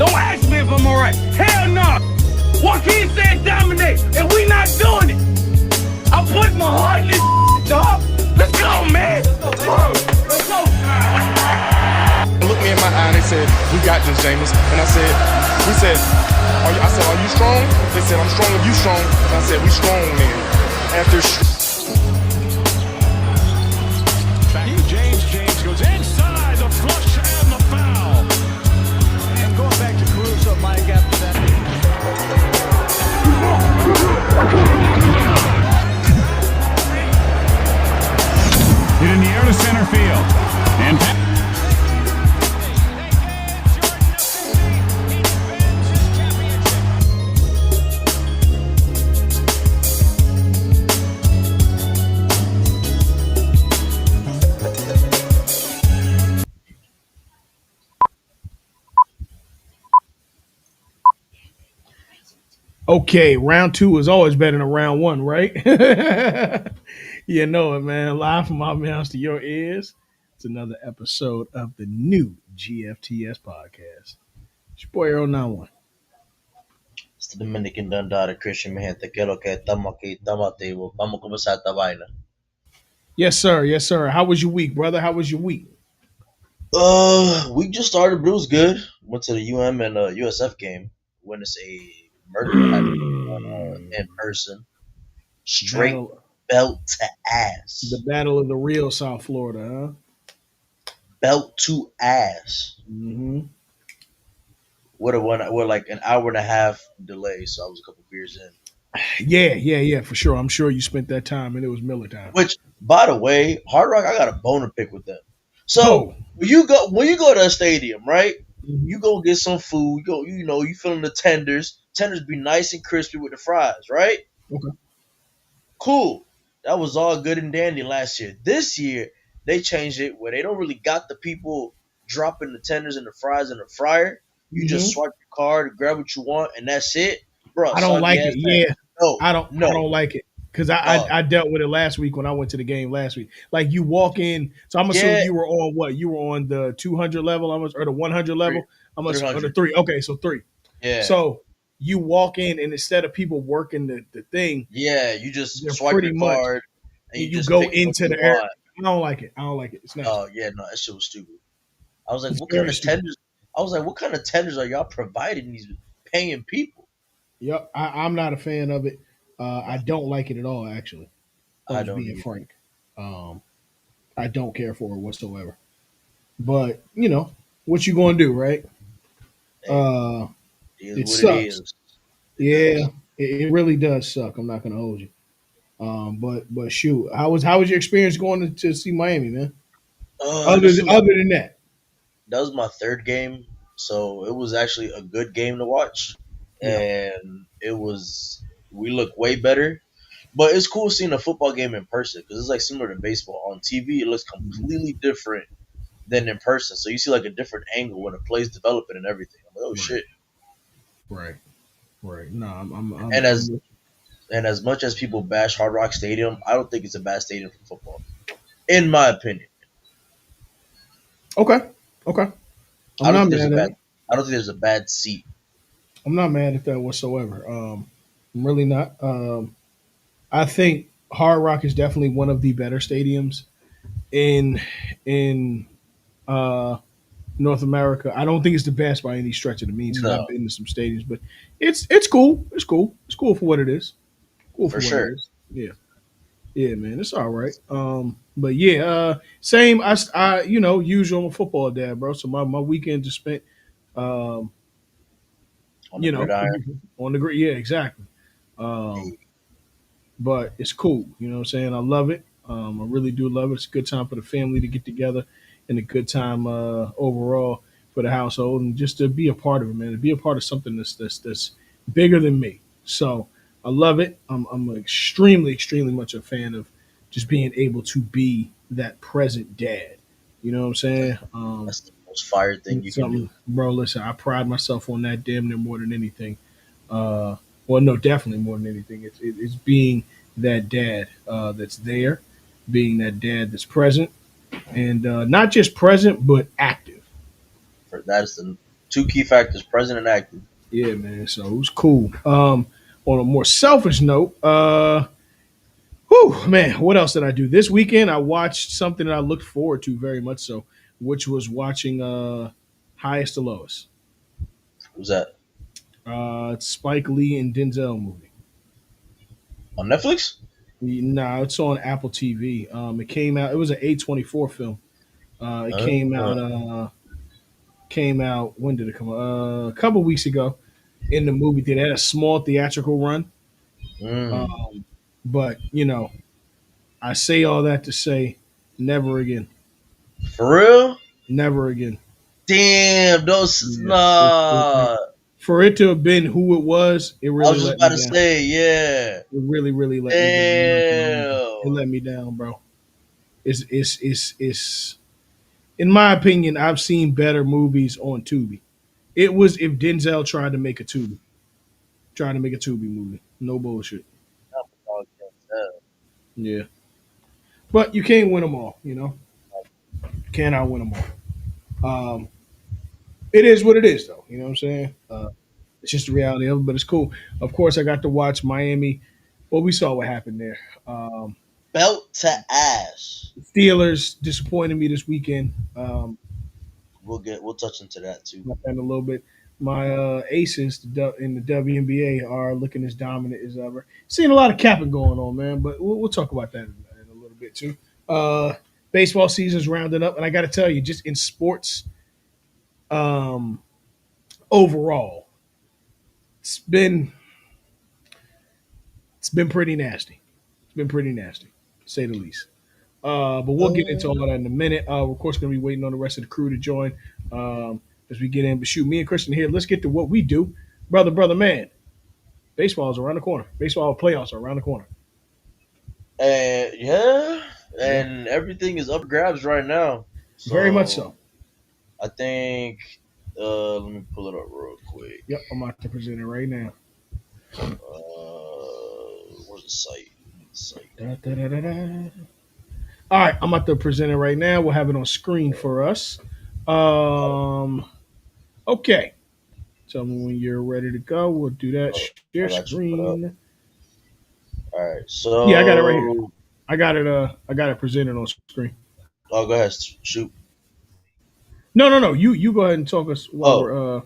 Don't ask me if I'm all right. Hell no. Joaquin said dominate, and we not doing it. I put my heart in this dog. Let's go, man. Let's go. Looked me in my eye and they said, "We got this, James." And I said, "Are you strong?" They said, "I'm strong if you strong." And I said, "We strong, man." After James goes inside the flush and the foul. And going back to Caruso, Mike, after that. Hit in the air to center field. And Okay, round two is always better than round one, right? You know it, man. Live from my mouth to your ears. It's another episode of the new GFTS podcast. It's your boy Earl 91. It's the Dominican Dundada Christian, mi gente, que lo que estamos aquí, estamos activos. Vamos a comenzar esta vaina. Yes, sir. Yes, sir. How was your week, brother? How was your week? We just started, but it was good. Went to the UM and USF game. Witnessed a murder happened in person. Straight belt to ass. The battle of the real South Florida, huh? Belt to ass. Mm-hmm. We're like an hour and a half delay, so I was a couple beers in. Yeah, for sure. I'm sure you spent that time and it was Miller time. Which, by the way, Hard Rock, I got a bone to pick with them. So Oh. when you go to a stadium, right? Mhm. You go get some food. You feeling the tenders. Tenders be nice and crispy with the fries, right? Okay. Cool. That was all good and dandy last year. This year they changed it where they don't really got the people dropping the tenders and the fries in the fryer. You just swipe your card, grab what you want, and that's it, bro. I don't like it. Yeah, No, I don't like it because I dealt with it last week when I went to the game last week. Like you walk in, so I'm assuming you were on what? You were on the 200 level, or the 100 level? I'm or the 3. Okay, so 3. Yeah. So you walk in, and instead of people working the thing, you just swipe your card and you go into the air. I don't like it. It's not. Oh yeah, no, that shit was stupid. I was like, what kind of tenders? I was like, what kind of tenders are y'all providing these paying people? Yep, I'm not a fan of it. I don't like it at all, actually. I don't being frank. I don't care for it whatsoever. But what you gonna do, right? It sucks. It really does suck. I'm not gonna hold you. But shoot, how was your experience going to see Miami, man? Other than that, that was my third game, so it was actually a good game to watch, and we look way better. But it's cool seeing a football game in person because it's like similar to baseball. On TV, it looks completely different than in person. So you see like a different angle when a play's developing and everything. I'm like, oh shit. Right. No, I'm and as much as people bash Hard Rock Stadium, I don't think it's a bad stadium for football, in my opinion. Okay. I don't think there's a bad seat. I'm not mad at that whatsoever. I'm really not. I think Hard Rock is definitely one of the better stadiums in North America. I don't think it's the best by any stretch of the means. No. I've been to some stadiums, but it's cool. It's cool. It's cool for what it is. Cool for sure. Yeah, man, it's all right. But yeah, same. I usual. I'm a football dad, bro. So my weekend just spent, on the gridiron. On the grid. Yeah, exactly. But it's cool. You know what I'm saying? I love it. I really do love it. It's a good time for the family to get together and a good time overall for the household and just to be a part of it, man. To be a part of something that's bigger than me. So I love it. I'm extremely, extremely much a fan of just being able to be that present dad. You know what I'm saying? That's the most fire thing you can do. Bro, listen, I pride myself on that damn near more than anything. Well, no, definitely more than anything. It's being that dad that's there, being that dad that's present, and not just present, but active. That is the Two key factors: present and active. Yeah, man. So it was cool. On a more selfish note, whew, man, what else did I do this weekend? I watched something that I looked forward to very much so, which was watching Highest to Lowest. Who's that It's Spike Lee and Denzel movie. on Netflix? Nah, it's on Apple TV. It came out. It was an A24 film. It came out. When did it come out? A couple weeks ago in the movie theater. It had a small theatrical run. Mm, But I say all that to say, never again. for real? Never again. Damn, those Yeah. nah. For it to have been who it was, it I really was just let about me to down. say, yeah. It really, really let me down. I'm not gonna hold you. Damn. It let me down, bro. It's in my opinion, I've seen better movies on Tubi. It was if Denzel tried to make a Tubi movie. No bullshit. Yeah. But you can't win them all. Cannot win them all. It is what it is, though. You know what I'm saying? It's just the reality of it, but it's cool. Of course, I got to watch Miami. Well, we saw what happened there. Belt to ass. Steelers disappointed me this weekend. We'll touch into that too. And a little bit. My aces in the WNBA are looking as dominant as ever. Seeing a lot of capping going on, man, but we'll talk about that in a little bit too. Uh, Baseball season's rounding up, and I got to tell you, just in sports, um, overall, it's been it's been pretty nasty. It's been pretty nasty, to say the least. But we'll get into all that in a minute. We're of course going to be waiting on the rest of the crew to join as we get in. But shoot, me and Christian here. Let's get to what we do, brother, man. Baseball is around the corner. Baseball playoffs are around the corner. And yeah, Yeah, and everything is up for grabs right now. very much So so. I think let me pull it up real quick. Yep, I'm about to present it right now. Where's the site? Da, da, da, da, da. All right, I'm about to present it right now. We'll have it on screen for us. Um, okay. Tell me when you're ready to go. We'll do that. Oh, Share I got you put up. screen. All right, Yeah, I got it right here. so I got it. I got it presented on screen. go ahead, shoot. No. You go ahead and talk us Oh,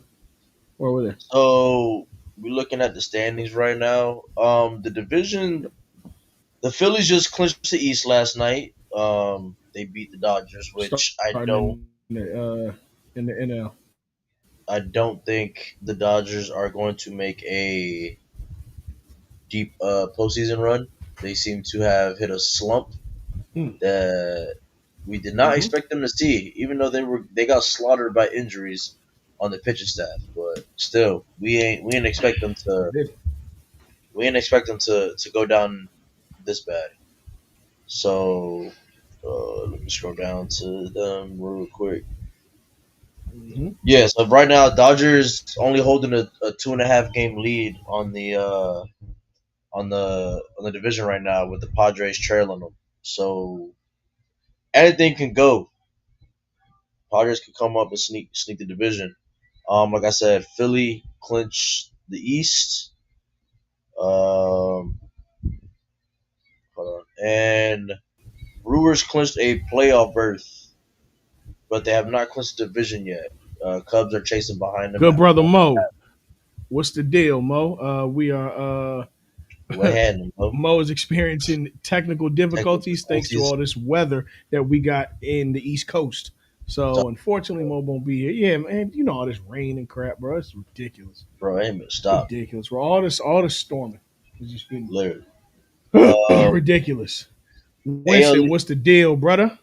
while we're there. so we're looking at the standings right now. The division, the Phillies just clinched the East last night. They beat the Dodgers, which Starting in the NL. I don't think the Dodgers are going to make a deep postseason run. They seem to have hit a slump Mm. that we did not Mm-hmm. expect them to see, even though they got slaughtered by injuries on the pitching staff. But still, we ain't expect them to go down this bad. So let me scroll down to them real quick. Mm-hmm. Yeah, so right now Dodgers only holding a 2.5 game lead on the division right now with the Padres trailing them. So anything can go. Padres could come up and sneak the division. Like I said, Philly clinched the East. Um, hold on. And Brewers clinched a playoff berth, but they have not clinched the division yet. Cubs are chasing behind them Good at brother four. Mo. What's the deal, Mo? We are What had them, bro? Mo is experiencing technical Technical difficulties thanks to difficulties. all this weather that we got in the East Coast. Stop, So unfortunately, Mo won't be here. Yeah, man. You know all this rain and crap, bro. It's ridiculous. bro. Amen. Stop. Ridiculous, bro. All this storming has just been Literally. ridiculous. AL. Winston, what's the deal, brother?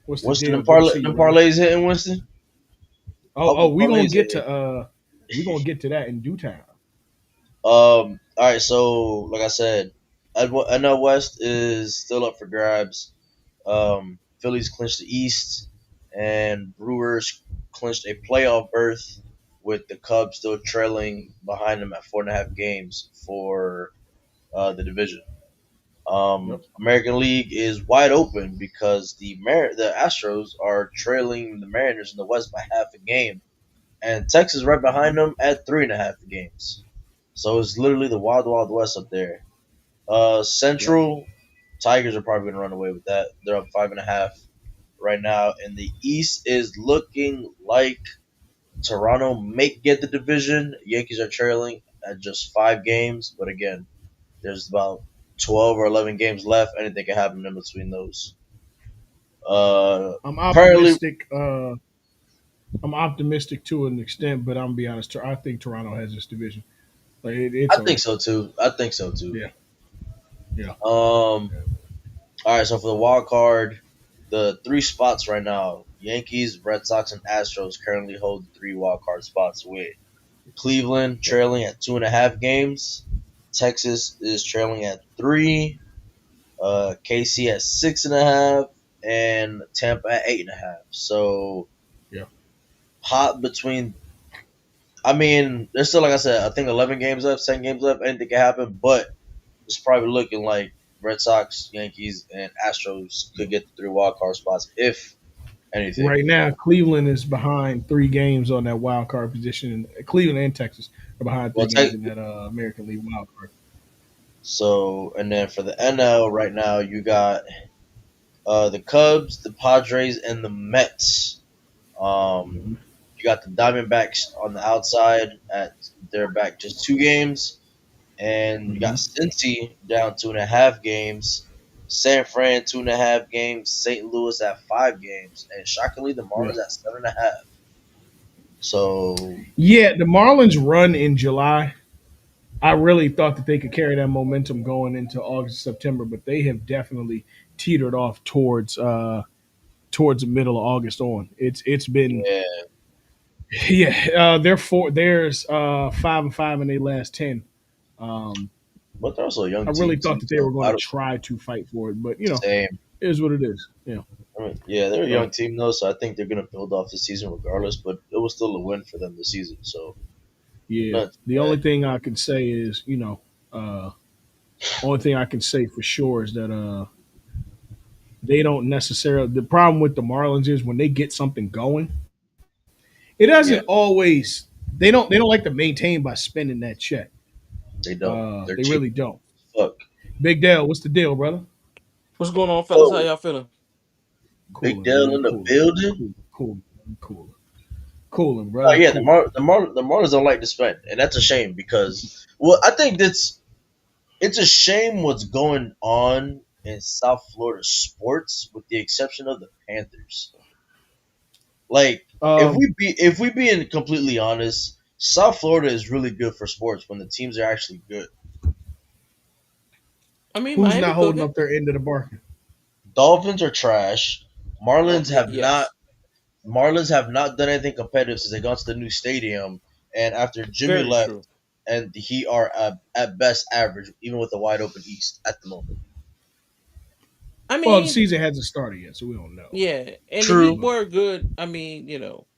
What's the Winston deal? and Good to see you, them brother. parlays hitting Winston. Oh, Couple we gonna parlays get hitting. to that in due time. All right. So, like I said, NL West is still up for grabs. Phillies clinched the East, and Brewers clinched a playoff berth, with the Cubs still trailing behind them at 4.5 games for the division. Yep. American League is wide open because the Astros are trailing the Mariners in the West by half a game, and Texas right behind them at 3.5 games. So it's literally the wild, wild west up there. Yep. Central Tigers are probably gonna run away with that. They're up 5.5 right now, and the East is looking like Toronto may get the division. Yankees are trailing at just 5 games, but again, there's about 12 or 11 games left. Anything can happen in between those. I'm Apparently, optimistic. I'm optimistic to an extent, but I'm gonna be honest. I think Toronto has this division. Like I it's think over. so too. I think so too. Yeah. Yeah. All right. So for the wild card, the three spots right now: Yankees, Red Sox, and Astros currently hold the three wild card spots. With Cleveland Yep. trailing at 2.5 games, Texas is trailing at three, KC at 6.5, and Tampa at 8.5. So Yeah. hot between. I mean, there's still like I said, I think 11 games left, 10 games left. Anything can happen, but it's probably looking like Red Sox, Yankees, and Astros could get the three wild card spots if anything. Right now, Cleveland is behind 3 games on that wild card position. Cleveland and Texas are behind Well, 3 games take in that American League wild card. so, and then for the NL right now, you got the Cubs, the Padres, and the Mets. Um, Hmm. you got the Diamondbacks on the outside at they're back just 2 games, and you got Hmm. Cincy down 2.5 games. San Fran 2.5 games, St. Louis at 5 games, and shockingly the Yeah. Marlins at 7.5. So Yeah, the Marlins run in July. I really thought that they could carry that momentum going into August, September, but they have definitely teetered off towards the middle of August on. It's been yeah, yeah. They're four. There's 5-5 in their last 10. Um, but they're also a young I really team thought too. that they were So going I to don't try to fight for it, but same. it is what it is. Yeah. I mean, yeah, they're a young So team though, so I think they're gonna build off the season regardless. But it was still a win for them this season, so yeah, not too the bad. only thing I can say is uh, only thing I can say for sure is that they don't necessarily. The problem with the Marlins is when they get something going, it Yeah, doesn't always. They don't like to maintain by spending that check. they don't. They're They cheap really as don't. fuck. Big Dale, what's the deal, brother? What's going on, fellas? How Oh, y'all feeling? Big Cooling, Dale man. in the Cooling, building. cooling, cooling, Oh brother. yeah, Cooling. The Marlins don't like to spend, and that's a shame because well, I think that's it's a shame what's going on in South Florida sports, with the exception of the Panthers. Like Um, if we being completely honest, South Florida is really good for sports when the teams are actually good. I mean, who's Miami not holding cooking. up their end of the bargain? Dolphins are trash. Marlins have not Yes, Marlins have not done anything competitive since they got to the new stadium. And after Jimmy very left, true. and he are at best average, even with the wide open East at the moment. I Well, the mean, season hasn't started yet, so we don't know. yeah, and the Heat True, But were good. I mean,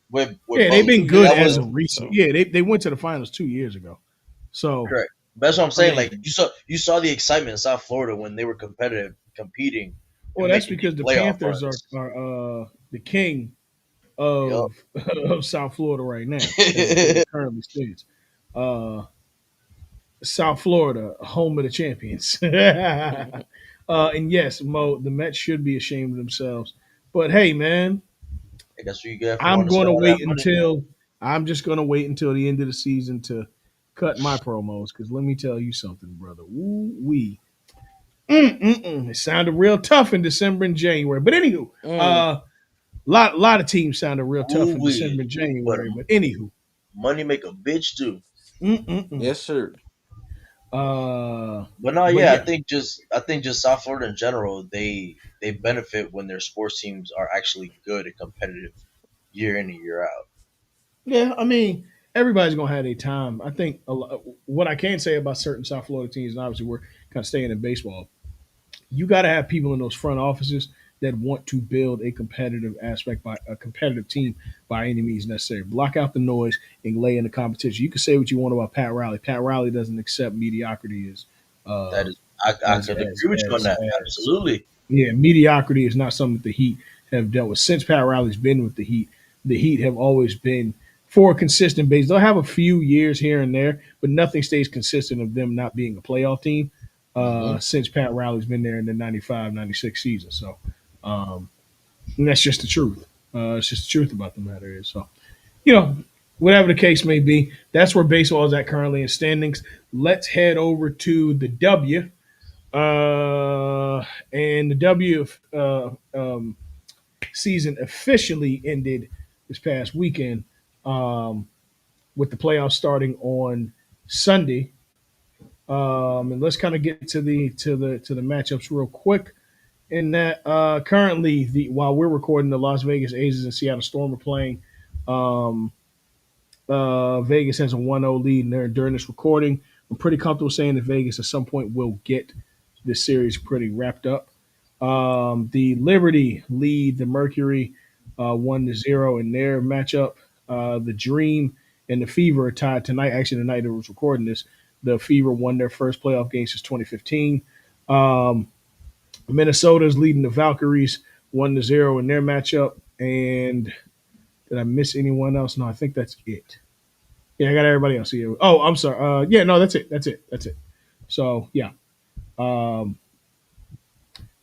with yeah, they've Butler, been two good years that as was of ago. recent. So Yeah, they went to the finals 2 years ago. So correct. That's what I'm I saying. mean, Like you saw the excitement in South Florida when they were competitive, competing, well, and that's making deep because the playoff Panthers are runs. are the king Yup. of of South Florida right now, as it currently stands. Uh, South Florida, home of the champions. And yes, Mo, the Mets should be ashamed of themselves. But hey, man, I guess what you get for I'm wanting to going spend to all that wait money. until I'm just going to wait until the end of the season to cut my promos because let me tell you something, brother. Woo wee. It sounded real tough in December and January. But anywho, mm, lot of teams sounded real tough Ooh in wee, December and but January. But anywho, money make a bitch too. mm-mm-mm. yes, sir. But no, But yeah, yeah, I think just South Florida in general, they benefit when their sports teams are actually good and competitive year in and year out. yeah. I mean, everybody's gonna have their time. I think what I can say about certain South Florida teams, and obviously we're kind of staying in baseball. You got to have people in those front offices that want to build a competitive aspect by a competitive team by any means necessary. Block out the noise and lay in the competition. You can say what you want about Pat Riley. Pat Riley doesn't accept mediocrity as That uh, is I As could as agree with you on as that. as Absolutely. yeah, mediocrity is not something that the Heat have dealt with since Pat Riley's been with the Heat. The Heat have always been for a consistent base. They'll have a few years here and there, but nothing stays consistent of them not being a playoff team Hmm. since Pat Riley's been there in the 95, 96 season. So and that's just the truth. It's just the truth about the matter is. So, you know, whatever the case may be, that's where baseball is at currently in standings. Let's head over to the W. And the W season officially ended this past weekend with the playoffs starting on Sunday. And let's kind of get to the matchups real quick. In that currently, while we're recording, the Las Vegas Aces and Seattle Storm are playing. Um, Vegas has a 1-0 lead in there during this recording. I'm pretty comfortable saying that Vegas at some point will get this series pretty wrapped up. The Liberty lead the Mercury 1-0 in their matchup. The Dream and the Fever are tied tonight. Actually, the night it was recording this, the Fever won their first playoff game since 2015. Um, Minnesota's leading the Valkyries 1-0 in their matchup. And did I miss anyone else? No, I think that's it. Yeah, I got everybody else here. Oh, I'm sorry. Yeah, no, that's it. That's it. So yeah. Um,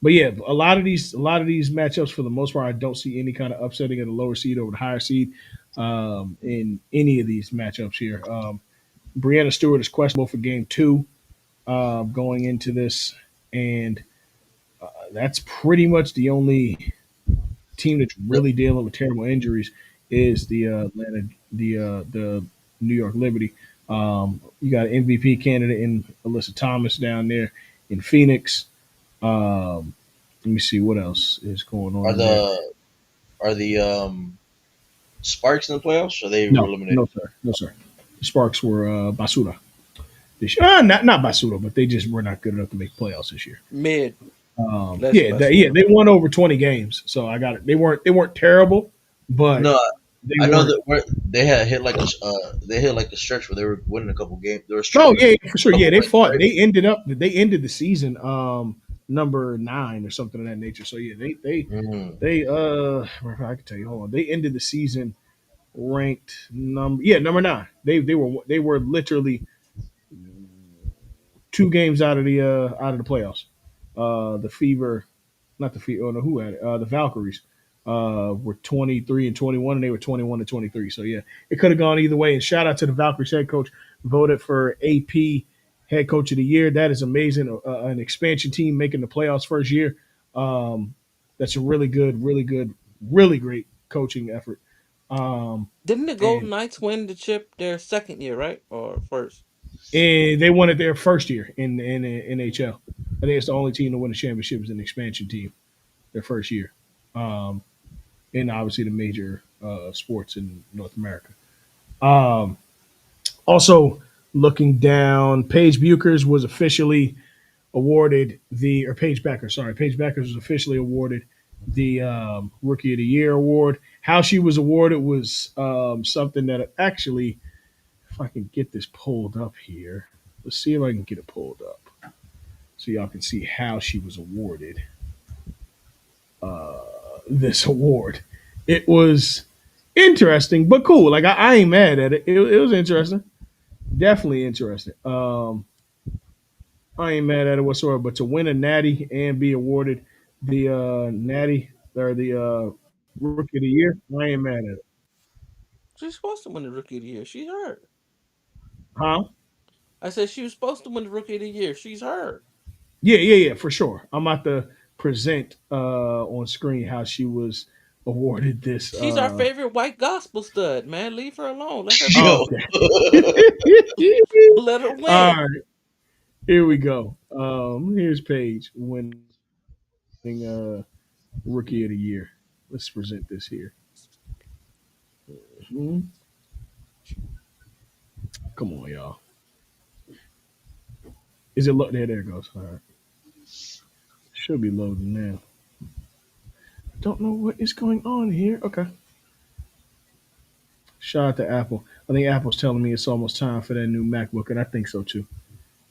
but yeah, a lot of these matchups for the most part, I don't see any kind of upsetting of the lower seed over the higher seed in any of these matchups here. Brianna Stewart is questionable for game two going into this, and that's pretty much the only team that's really dealing with terrible injuries is the New York Liberty. You got an MVP candidate in Alyssa Thomas down there in Phoenix. Let me see what else is going on Are in there. the Sparks in the playoffs? Or they were No, eliminated? no sir, no sir. The Sparks were Basura. Not Basura, but they just were not good enough to make playoffs this year. Mid. Less Yeah, Basura. they won over 20 games, so I got it. They weren't terrible, but No, they I know weren't. that they had hit like they hit like a stretch where they were winning a couple games. They were Oh streaking a yeah, yeah, for sure. couple Yeah, they wins, fought. right? They ended the season number 9 or something of that nature. So yeah, Mm. I can tell you. Hold on, they ended the season ranked number 9. They were literally 2 games out of the playoffs. The Fever, not the Fever. Oh no, who had it? The Valkyries were 23-21, and they were 21-23. So yeah, it could have gone either way. And shout out to the Valkyries head coach, voted for AP head coach of the year. That is amazing. An expansion team making the playoffs first year. Um, that's a really good, really great coaching effort. Um, Didn't the Golden and Knights win the chip their second year, right? Or first? and they won it their first year in the NHL. I think it's the only team to win a championship is an expansion team their first year, in obviously the major sports in North America. Um, Also, looking down, Paige Buchers was officially awarded or Paige Becker, sorry, Paige Becker was officially awarded the Rookie of the Year award. How she was awarded was something that actually, if I can get this pulled up here, let's see if I can get it pulled up so y'all can see how she was awarded this award. It was interesting, but cool. Like I ain't mad at it. It was interesting, definitely interesting. I ain't mad at it whatsoever. But to win a Natty and be awarded the Natty or the Rookie of the Year, I ain't mad at it. She's supposed to win the Rookie of the Year. She's hurt. Huh? I said she was supposed to win the Rookie of the Year. She's hurt. Yeah, for sure. I'm about to present on screen how she was awarded this. She's our favorite white gospel stud, man. Leave her alone. Let her Yo. go. Okay. Let her All win. right, here we go. Here's Paige winning Rookie of the Year. Let's present this here. Mhm. Come on, y'all. Is it there? There it goes. All right. Should be loading now. Don't know what is going on here. Okay. Shout out to Apple. I think Apple's telling me it's almost time for that new MacBook, and I think so too.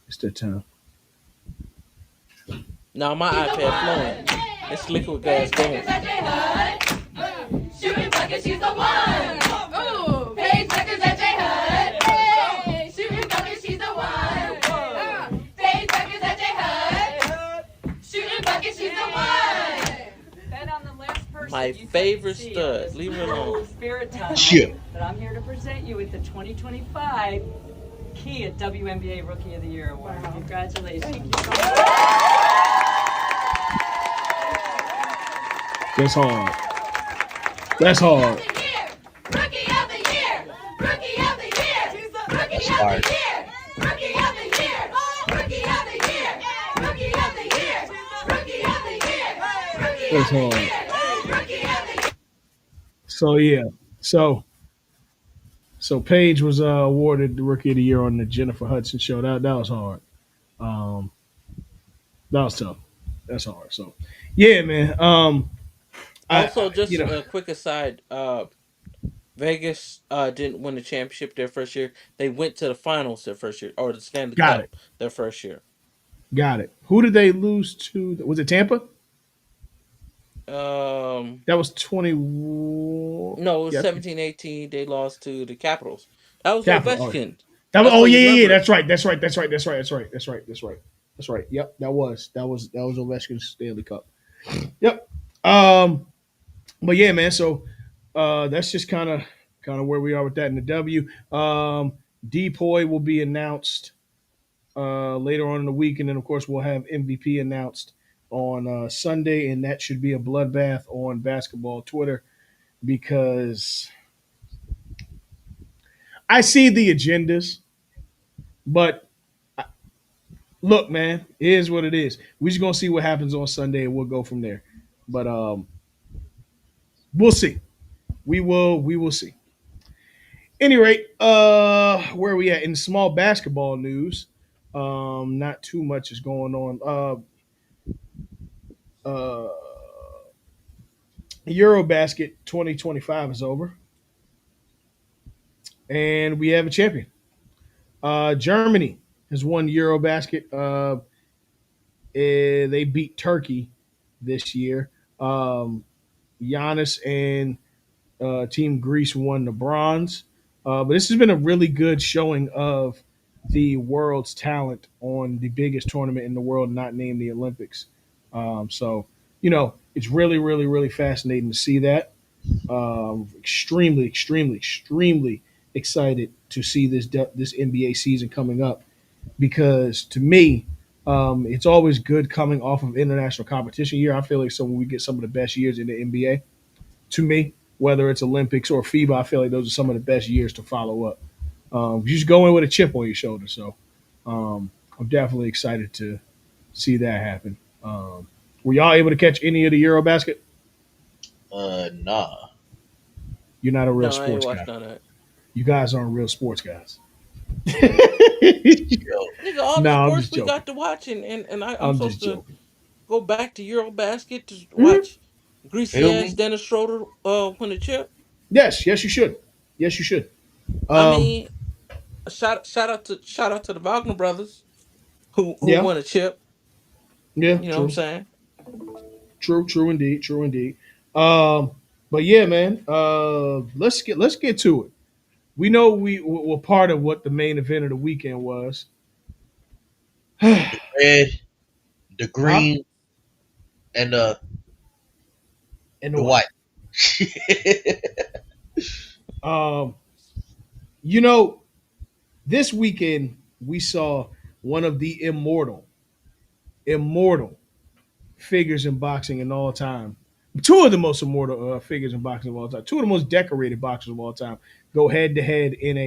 It's that time. Now my iPad flowing. It's liquid gas going. Shooting bucket, she's the one. Ooh, Paige Beckers at J Hud. Hey, shooting bucket, she's the one. Paige Beckers at J Hud. Shooting bucket, she's the one. Bet on the last My person you'd like to favorite see on stud. this Leave it alone. spirit tunnel. Shit. But I'm here to present you with the 2025 Kia WNBA Rookie of the Year Award. Wow. Congratulations. That's hard. That's hard. Rookie of the year. Rookie of the year. Rookie of hard. the year. Rookie of the year. Rookie of the year. Rookie of the year. Rookie of the year. That's hard. Rookie of the year. So yeah. So Paige was awarded the Rookie of the Year on the Jennifer Hudson show. That was hard. Um, that was tough. That's hard. So yeah, man. Also, You just know, a quick aside. Vegas didn't win the championship their first year. They went to the finals their first year, or the Stanley got it. Cup their first year. Got it. Who did they lose to? Was it Tampa? Um, That was 20. no, it was Yeah, 17-18. They lost to the Capitals. That was Capital. Oh, yeah. Ovechkin. That was. That's Oh why yeah, you yeah, yeah. remember it. That's right. That's right. That's right. That's right. That's right. That's right. That's right. That's right. Yep. That was Ovechkin's Stanley Cup. Yep. But yeah, man. So that's just kind of where we are with that in the W. Depoy will be announced later on in the week, and then of course we'll have MVP announced on Sunday, and that should be a bloodbath on basketball Twitter because I see the agendas, but look, man, it is what it is. We're just gonna see what happens on Sunday, and we'll go from there. But we'll see. We will see. Any rate, where are we at in small basketball news? Not too much is going on. Uh, Eurobasket 2025 is over, and we have a champion. Germany has won Eurobasket. They beat Turkey this year. Giannis and Team Greece won the bronze. But this has been a really good showing of the world's talent on the biggest tournament in the world, not named the Olympics. So, it's really, really, really fascinating to see that. Extremely, extremely, extremely excited to see this NBA season coming up because to me, it's always good coming off of international competition year. I feel like when we get some of the best years in the NBA, to me, whether it's Olympics or FIBA, I feel like those are some of the best years to follow up. You just go in with a chip on your shoulder. So I'm definitely excited to see that happen. Were y'all able to catch any of the Eurobasket? Nah. You're not a real No, I ain't sports watched guy. none of that. You guys aren't real sports guys. Yo, Nigga, all the No, I'm sports just we joking. got to watch, and I'm I'm just supposed to joking. go back to Eurobasket to Mhm. watch greasy feel ass me? Dennis Schroeder win the chip. Yes, you should. Yes, you should. I Um, mean, shout out to the Wagner brothers who yeah, won a chip. yeah, You know what I'm true, saying? true indeed, true indeed. Um, but yeah, man, let's get to it. We know we were part of what the main event of the weekend was. Huh? Red, the green, and And the the white. white. Um, you know, this weekend we saw one of the immortal figures in boxing in all time. Two of the most immortal figures in boxing of all time. Two of the most decorated boxers of all time go head to head in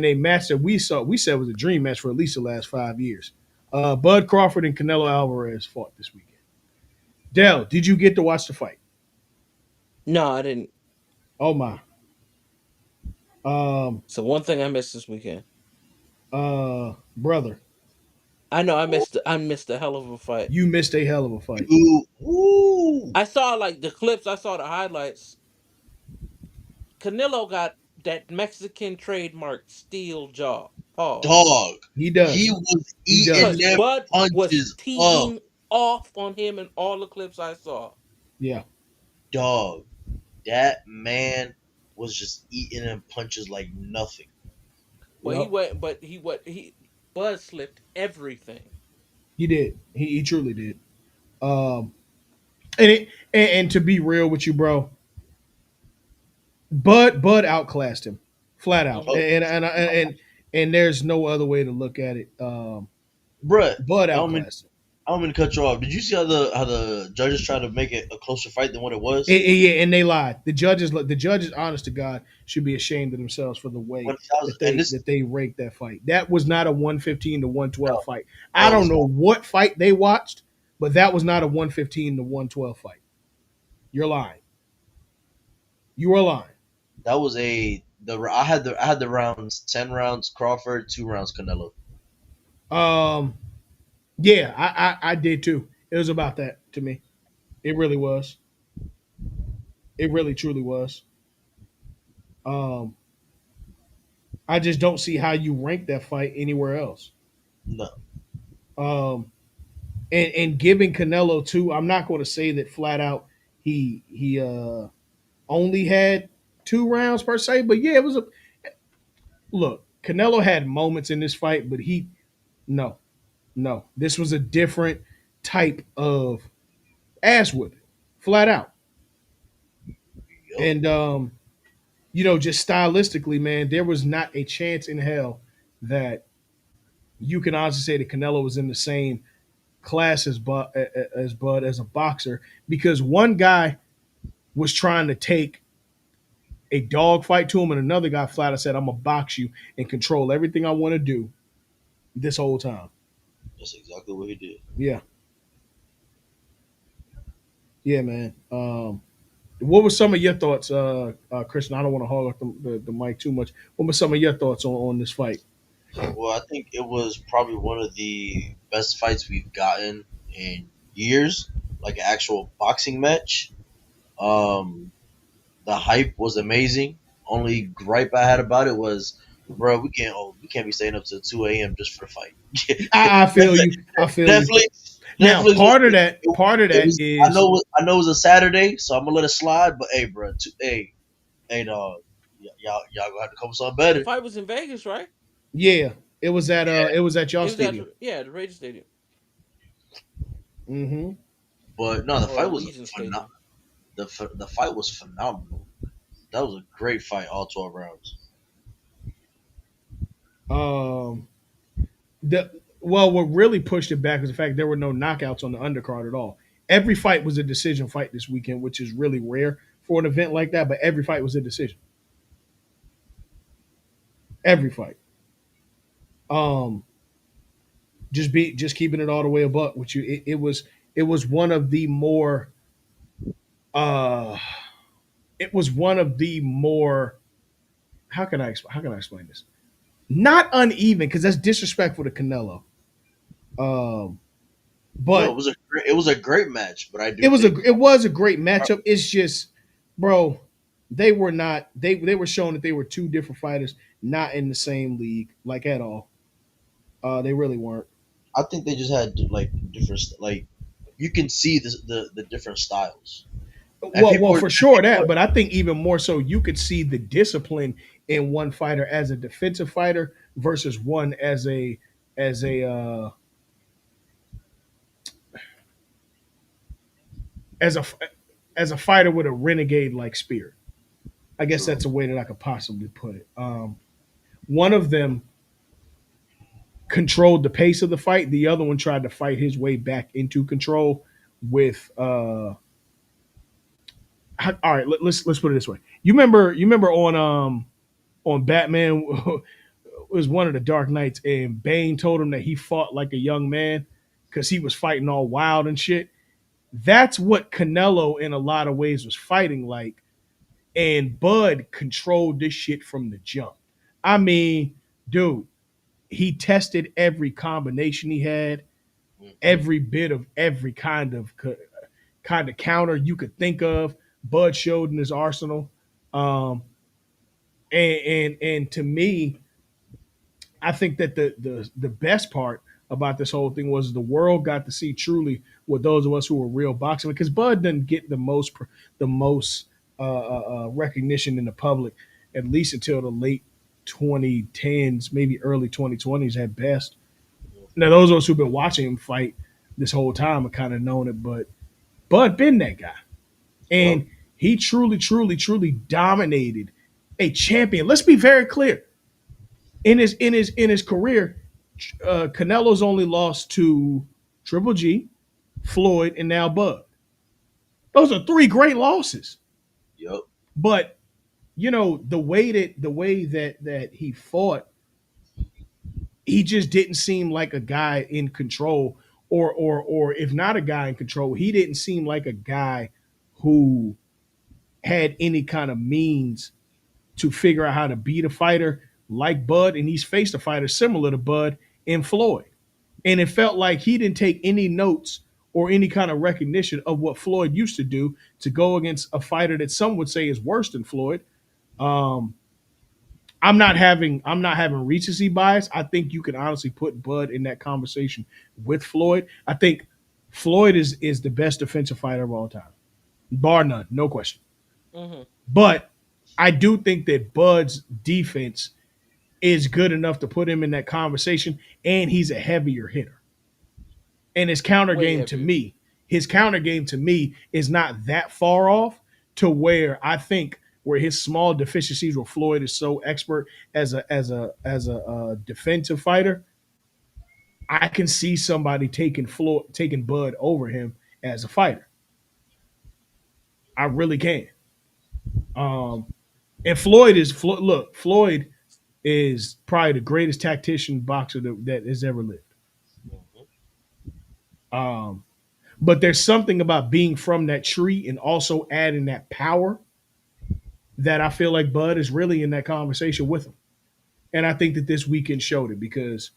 a match that we said was a dream match for at least the last 5 years. Bud Crawford and Canelo Alvarez fought this weekend. Dell, did you get to watch the fight? No, I didn't. Oh my. Um, So one thing I missed this weekend. brother, I know I missed a hell of a fight. you missed a hell of a fight. Ooh, ooh, I saw like the clips. I saw the highlights. Canelo got that Mexican trademark steel jaw. Pause. dog. He He does. was He eating does. Because them Bud was punches up. teeing. off on him in all the clips I saw. Yeah. Dog, that man was just eating and punches like nothing. But he Yep. went, he Bud slipped everything. He did. He truly did. Um, and to be real with you, bro, Bud outclassed him, flat out, Oh, Hmm. and there's no other way to look at it. bruh, Bud I don't mean outclassed him. I don't mean to cut you off. Did you see how the judges tried to make it a closer fight than what it was? Yeah, and they lied. The judges, honest to God, should be ashamed of themselves for the way 1,000, that and they this that they ranked that fight. That was not a 115 to 112 no, fight. I no, it don't was know not. what fight they watched, but that was not a 115 to 112 fight. You're lying. You are lying. That was I had the rounds 10 rounds Crawford, 2 rounds Canelo. Um, yeah, I did too. It was about that to me. It really was. It really truly was. Um, I just don't see how you rank that fight anywhere else. No, Um, and giving Canelo two, I'm not going to say that flat out he only had 2 rounds per se, but yeah, it was a look. Canelo had moments in this fight, but he no, no, this was a different type of ass whipping, flat out. yo, And just stylistically, man, there was not a chance in hell that you can honestly say that Canelo was in the same class as Bud as a boxer because one guy was trying to take a dog fight to him, and another guy flat out said, "I'm gonna box you and control everything I want to do this whole time." that's exactly what he did. Yeah, yeah, man. What were some of your thoughts, Christian? I don't want to hog up the mic too much. What were some of your thoughts on this fight? Well, I think it was probably one of the best fights we've gotten in years, like an actual boxing match. Um, the hype was amazing. Only gripe I had about it was, bro, we can't be staying up till 2 a.m. just for the fight. I feel you. I feel you. Netflix, Now, Netflix. part of It that was. is I know it was a Saturday, so I'm gonna let it slide. But hey, bro, hey, dog, y'all gonna have to come with something The better. fight was in Vegas, right? yeah. It was at y'all It was at stadium. the Raiders Stadium Mm-hmm. But no, the or fight was Legion Stadium. the fight was phenomenal. That was a great fight, all 12 rounds. Um, the well, what really pushed it back was the fact there were no knockouts on the undercard at all. Every fight was a decision fight this weekend, which is really rare for an event like that. But every fight was a decision. Every fight. Um, just keeping it all the way a buck with you. It was one of the more uh it was one of the more how can I explain this? Not uneven because that's disrespectful to Canelo. Um, No, but it was a great match. But I it do was a think it was a great matchup. It's just, bro, they were not they were showing that they were two different fighters, not in the same league, like at all. They really weren't. I think they just had like different like you can see the different styles. And Well, people well, were for sure that, but I think even more so, you could see the discipline in one fighter as a defensive fighter versus one as a as a as a fighter with a renegade like spirit. I guess true. that's a way that I could possibly put it. One of them controlled the pace of the fight. The other one tried to fight his way back into control with all right, let's put it this way. You remember on Batman was one of the Dark Knights, and Bane told him that he fought like a young man because he was fighting all wild and shit. That's what Canelo in a lot of ways was fighting like, and Bud controlled this shit from the jump. I mean, dude, he tested every combination he had, Hmm. every bit of every kind of counter you could think of. Bud showed in his arsenal, um, and to me, I think that the best part about this whole thing was the world got to see truly what those of us who were real boxing, because Bud doesn't get the most recognition in the public, at least until the late 2010s, maybe early 2020s at best. Now those of us who've been watching him fight this whole time have kind of known it, but Bud been that guy, Yep. and he truly, truly, truly dominated a champion. Let's be very clear. In his career, Canelo's only lost to Triple G, Floyd, and now Bud. Those are three great losses. Yep. But the way that he fought, he just didn't seem like a guy in control, or if not a guy in control, he didn't seem like a guy who had any kind of means to figure out how to beat a fighter like Bud, and he's faced a fighter similar to Bud in Floyd. And it felt like he didn't take any notes or any kind of recognition of what Floyd used to do to go against a fighter that some would say is worse than Floyd. Um, I'm not having recency bias. I think you can honestly put Bud in that conversation with Floyd. I think Floyd is the best defensive fighter of all time, bar none, no question. Mm-hmm. But I do think that Bud's defense is good enough to put him in that conversation, and he's a heavier hitter. And Way heavier. his counter game to me is not that far off to where I think where his small deficiencies where Floyd is so expert as a defensive fighter, I can see somebody taking Bud over him as a fighter. I really can. Um, and Floyd is probably the greatest tactician boxer that has ever lived. Um, but there's something about being from that tree and also adding that power that I feel like Bud is really in that conversation with him. And I think that this weekend showed it because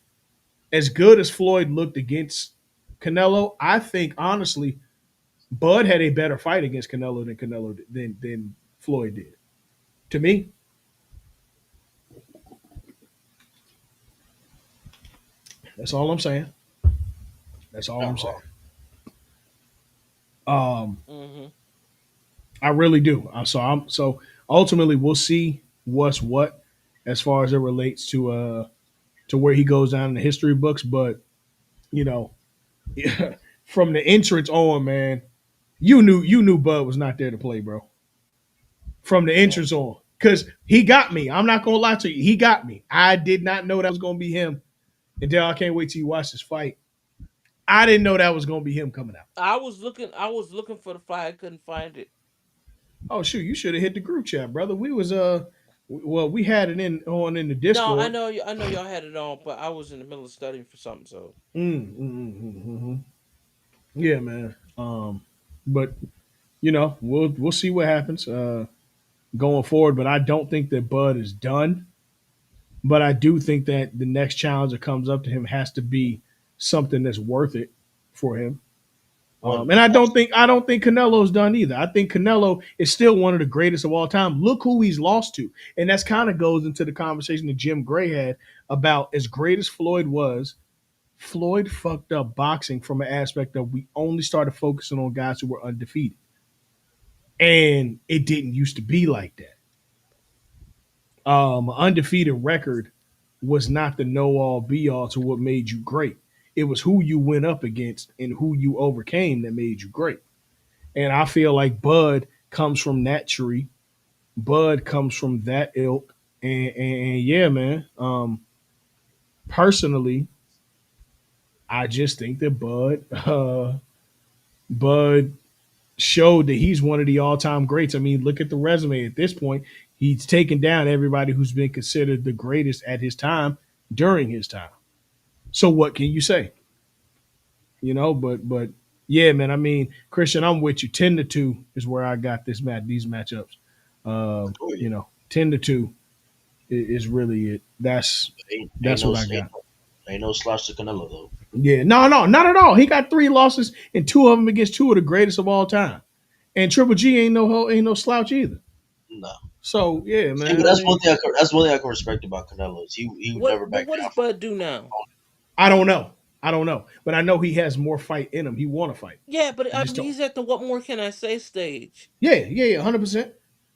as good as Floyd looked against Canelo, I think honestly Bud had a better fight against Canelo than Floyd did. To me, that's all I'm saying. That's all I'm Not saying. wrong. Um, Mm-hmm. I really do. So ultimately we'll see what's what as far as it relates to where he goes down in the history books. But you know, from the entrance on, man, you knew Bud was not there to play, bro. From the Yeah. entrance on, because he got me. I'm not gonna lie to you, he got me. I did not know that was gonna be him until I can't wait till you watch this fight. I didn't know that was gonna be him coming out. I was looking for the fight. I couldn't find it. Oh shoot, you should have hit the group chat, brother. We had it in the No, I Discord. know. I know y'all had it on, but I was in the middle of studying for something. So Yeah, man. But we'll see what happens going forward. But I don't think that Bud is done. But I do think that the next challenge that comes up to him has to be something that's worth it for him. One. And I don't think Canelo's done either. I think Canelo is still one of the greatest of all time. Look who he's lost to, and that's kind of goes into the conversation that Jim Gray had about as great as Floyd was. Floyd fucked up boxing from an aspect of we only started focusing on guys who were undefeated, and it didn't used to be like that. Undefeated record was not the know all be all to what made you great. It was who you went up against and who you overcame that made you great. And I feel like Bud comes from that tree. Bud comes from that ilk. And yeah, man. Personally, I just think that Bud showed that he's one of the all time greats. I mean, look at the resume at this point. He's taken down everybody who's been considered the greatest at his time during his time. So what can you say? But yeah, man. I mean, Christian, I'm with you. 10-2 is where I got these matchups. Uh, Oh yeah. 10-2 is really it. That's Ain't that's no what I ain't, got. ain't no slouch to Canelo though. Yeah, no, not at all. He got three losses and two of them against two of the greatest of all time. And Triple G ain't no slouch either. No. So yeah, See, but man. I mean, that's one thing I can respect about Canelo is he would what? never But back what does down Bud do now? I don't know. I don't know, but I know he has more fight in him. He want to fight. Yeah, but He I just mean, don't. he's at the what more can I say stage. Yeah, yeah, yeah. 100%,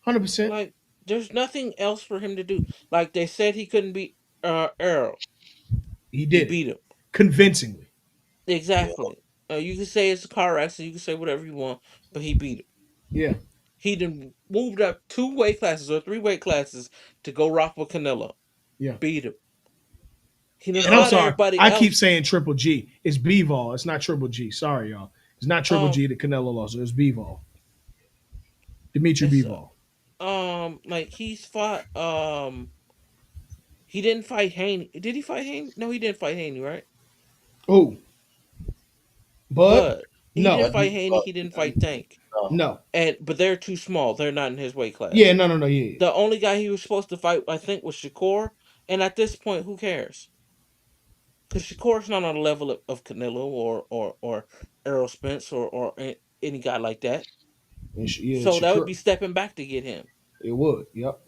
100%. Like, there's nothing else for him to do. Like they said, he couldn't beat Earl. He He did it beat him convincingly. exactly. You can say it's a car accident. You can say whatever you want, but he beat him. Yeah, He done moved up 2 weight classes or 3 weight classes to go rock with Canelo. yeah. Beat him. He done And I'm fought sorry, everybody I keep else. saying Triple G. It's Bivol. It's not Triple G. Sorry, y'all. It's not Triple Um, G that Canelo lost. It's Bivol. Dimitri it's Bivol. like he's fought. He didn't fight Haney. Did he fight Haney? No, he didn't fight Haney, right? Oh, but But he no, didn't But he fight Haney. He didn't fight Tank. no. no. But they're too small. They're not in his weight Yeah, class. no, no, no. Yeah, The only guy he was supposed to fight, I think, was Shakur. And at this point, who cares? Because Shakur's not on the level of Canelo or Errol Spence or any guy like that. yeah. So that would Shakur. be stepping back to get him. It would. Yep.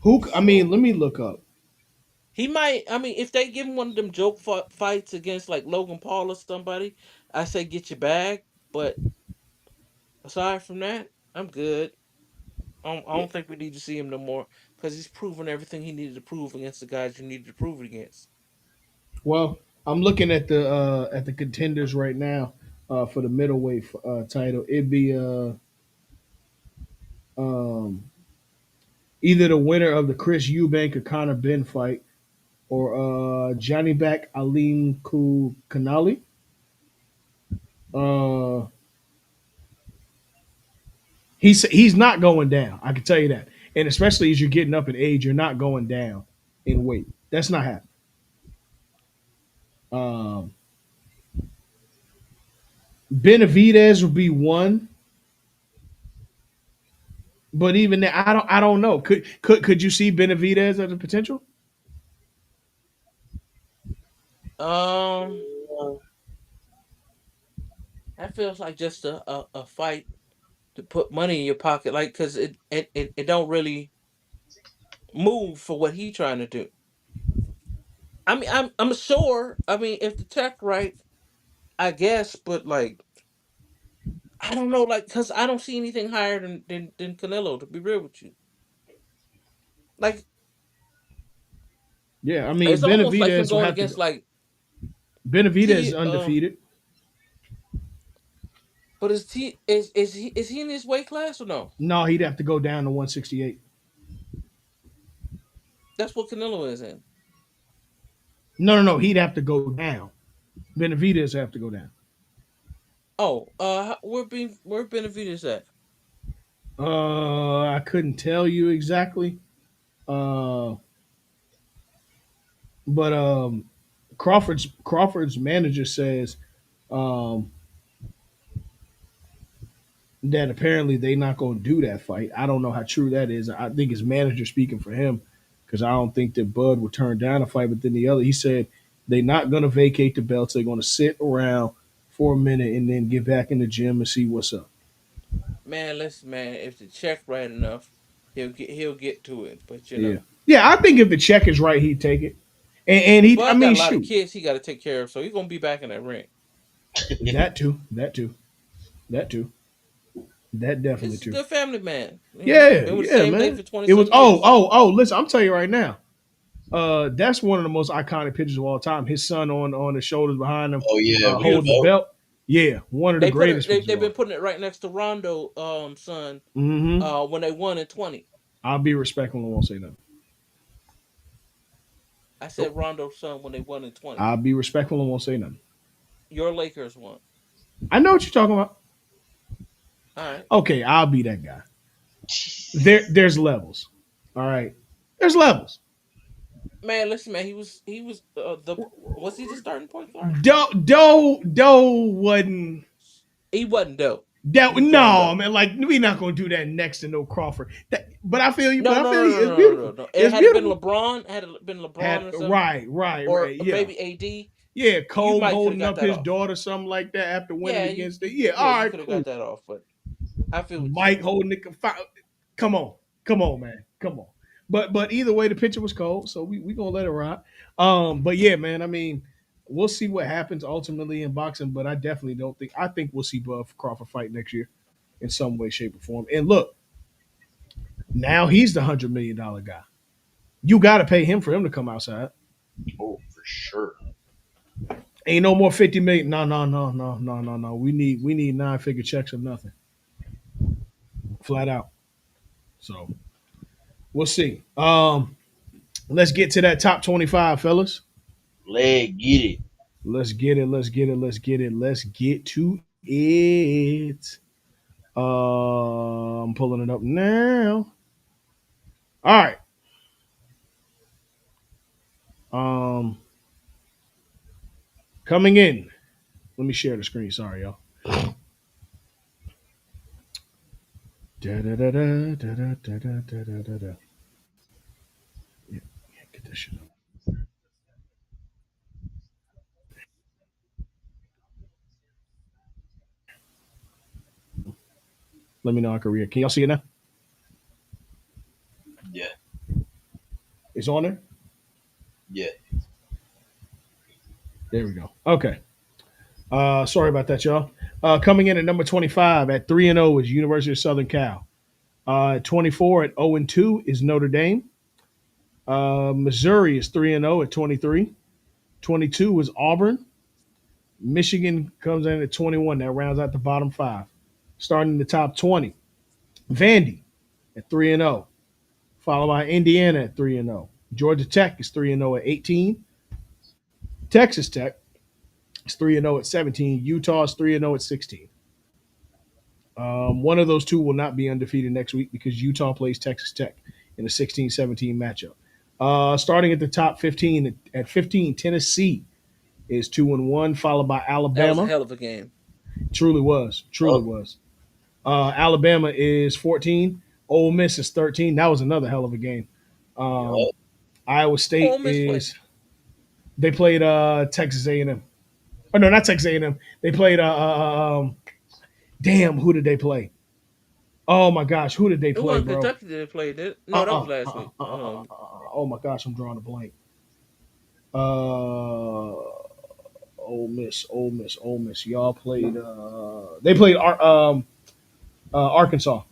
Who? I mean, So let me look up. he might. I mean, if they give him one of them joke fights against like Logan Paul or somebody, I say get your bag. But aside from that, I'm good. I Yeah. don't think we need to see him no more because he's proven everything he needed to prove against the guys you needed to prove it against. Well, I'm looking at the contenders right now for the middleweight title. It'd be um, either the winner of the Chris Eubank or Conor Ben fight, or Johnny Back Alim Kanali. Uh, he's not going down. I can tell you that. And especially as you're getting up in age, you're not going down in weight. That's not happening. Um, Benavidez will be one, but even then, I don't know. Could you see Benavidez as a potential? Um, that feels like just a fight to put money in your pocket, like because it don't really move for what he trying to do. I mean, I'm sure. I mean, if the check right, I guess, but like I don't know, like because I don't see anything higher than Canelo. To be real with you, like Yeah, I mean it's almost like him Benavidez will going have to against go. like Benavidez is T. undefeated. But is he in his weight class or no? No, he'd have to go down to 168. That's what Canelo is in. No, no, no. He'd have to go down. Benavidez have to go down. Oh, where Benavidez at? I couldn't tell you exactly. Uh, but Crawford's manager says um, that apparently they not going to do that fight. I don't know how true that is. I think his manager speaking for him because I don't think that Bud would turn down a fight. But then the other, he said they're not going to vacate the belts. They're going to sit around for a minute and then get back in the gym and see what's up. Man, listen, man. If the check right enough, he'll get to it. But Yeah, yeah. I think if the check is right, he'd take it. And he, I Bud got mean, a lot of shoot, kids he got to take care of, so he's gonna be back in that ring. that too, that too, that too, that definitely He's a too. good family man. Yeah, Been with the yeah, same thing man. for 20 It was some years. listen, I'm telling you right now. That's one of the most iconic pictures of all time. His son on the shoulders behind him, Oh yeah, with the holding the belt. belt. Yeah, one of the greatest pictures of They've all been time. putting it right next to Rondo son Mm-hmm. when they won in 20. I'll be respectful and won't say nothing. I Nope. said Rondo's son when they won in 20. I'll be respectful and won't say nothing. Your Lakers won. I know what you're talking about. All right. Okay, I'll be that guy. There's levels. All right. There's levels. Man, listen, man, he was the was he the starting point guard? Doe wasn't He wasn't though. that. He was damn No, though. man. Like we not gonna do that next to no Crawford. But I feel you. No, But I no, feel no, you. no, It's no, no, no, beautiful. no. It It's had it been beautiful. LeBron, had it been LeBron or something, Right. or Yeah, maybe AD, yeah. you Kobe might could have holding got up that his off. daughter, something like that after winning Yeah, against it. Yeah. yeah, All you right. could have Cool. got that off, but I feel what you're Mike saying. holding it. Come on, man, come on. But either way, the picture was cold, so we gonna let it rock. But yeah, man. I mean, we'll see what happens ultimately in boxing, but I definitely don't think. I think we'll see Bud Crawford fight next year in some way, shape, or form. And look, now he's the $100 million guy. You got to pay him for him to come outside. Oh, for sure. Ain't no more 50 million. No, no, no, no, no, no, no. We need 9-figure checks or nothing. Flat out. So we'll see. Let's get to that top 25, fellas. Leg, get it. Let's get it. Let's get it. Let's get it. Let's get to it. I'm pulling it up now. All right. Um, coming in. Let me share the screen. Sorry, y'all. Da da da da da da da da da da da. Yeah, yeah, get this shit up. Let me know I can read. Can y'all see it now? Yeah, It's on there. yeah. There we go. Okay. Sorry about that, y'all. Coming in at number 25 at 3-0 is University of Southern Cal. At 24 at 0-2 is Notre Dame. Missouri is 3-0 at 23. 22 is Auburn. Michigan comes in at 21. That rounds out the bottom five. Starting in the top 20, Vandy at 3-0, followed by Indiana at 3-0. Georgia Tech is 3-0 at 18. Texas Tech is 3-0 at 17. Utah is 3-0 at 16. One of those two will not be undefeated next week because Utah plays Texas Tech in a 16-17 matchup. Starting at the top 15, at 15, Tennessee is 2-1, followed by That was a Alabama. hell of a game. Truly was, truly Oh, was. Alabama is 14. Ole Miss is 13. That was another hell of a game. Um, yeah. Iowa Ole State Miss play. is they played Texas A&M. Oh no, not Texas A&M. They played damn, who did they play? Oh my gosh, who did they It play, wasn't bro? Kentucky that played it. No, that was Uh-uh, last uh-uh, week. uh-uh, uh-uh, uh-uh. Oh my gosh, I'm drawing a blank. Ole Miss, Ole Miss, Ole Miss. Y'all played. They played Arkansas.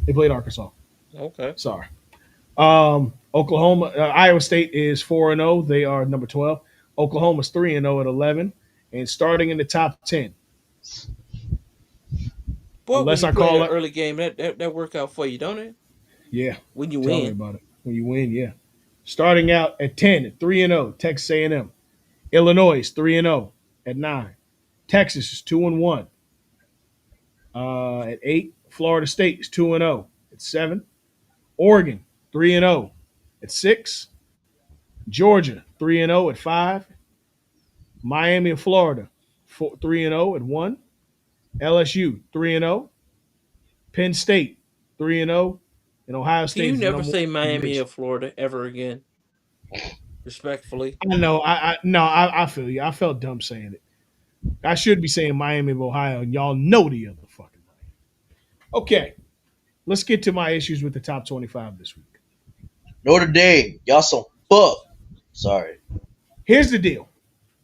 They played Arkansas. Okay. Sorry. Oklahoma, Iowa State is 4-0. They are number 12. Oklahoma's 3-0 at 11, and starting in the top 10. Boy, when Unless you I play call that it, early game, that work out for you, don't it? yeah. When you Tell me win. about it. When you win, yeah. Starting out at 10, at 3-0, Texas A&M. Illinois is 3-0 at 9. Texas is 2-1. At 8, Florida State is 2-0 at 7. Oregon 3-0 at 6. Georgia 3-0 at 5. Miami of Florida 3-0 at 1. LSU 3-0. Penn State 3-0. And Ohio Can State you is the never number one say in the Miami nation. or Florida ever again? Respectfully. I know. I feel you. I felt dumb saying it. I should be saying Miami of Ohio, and y'all know the other fucking Miami. Okay, let's get to my issues with the top 25 this week. Notre Dame, y'all some fuck. Sorry. Here's the deal.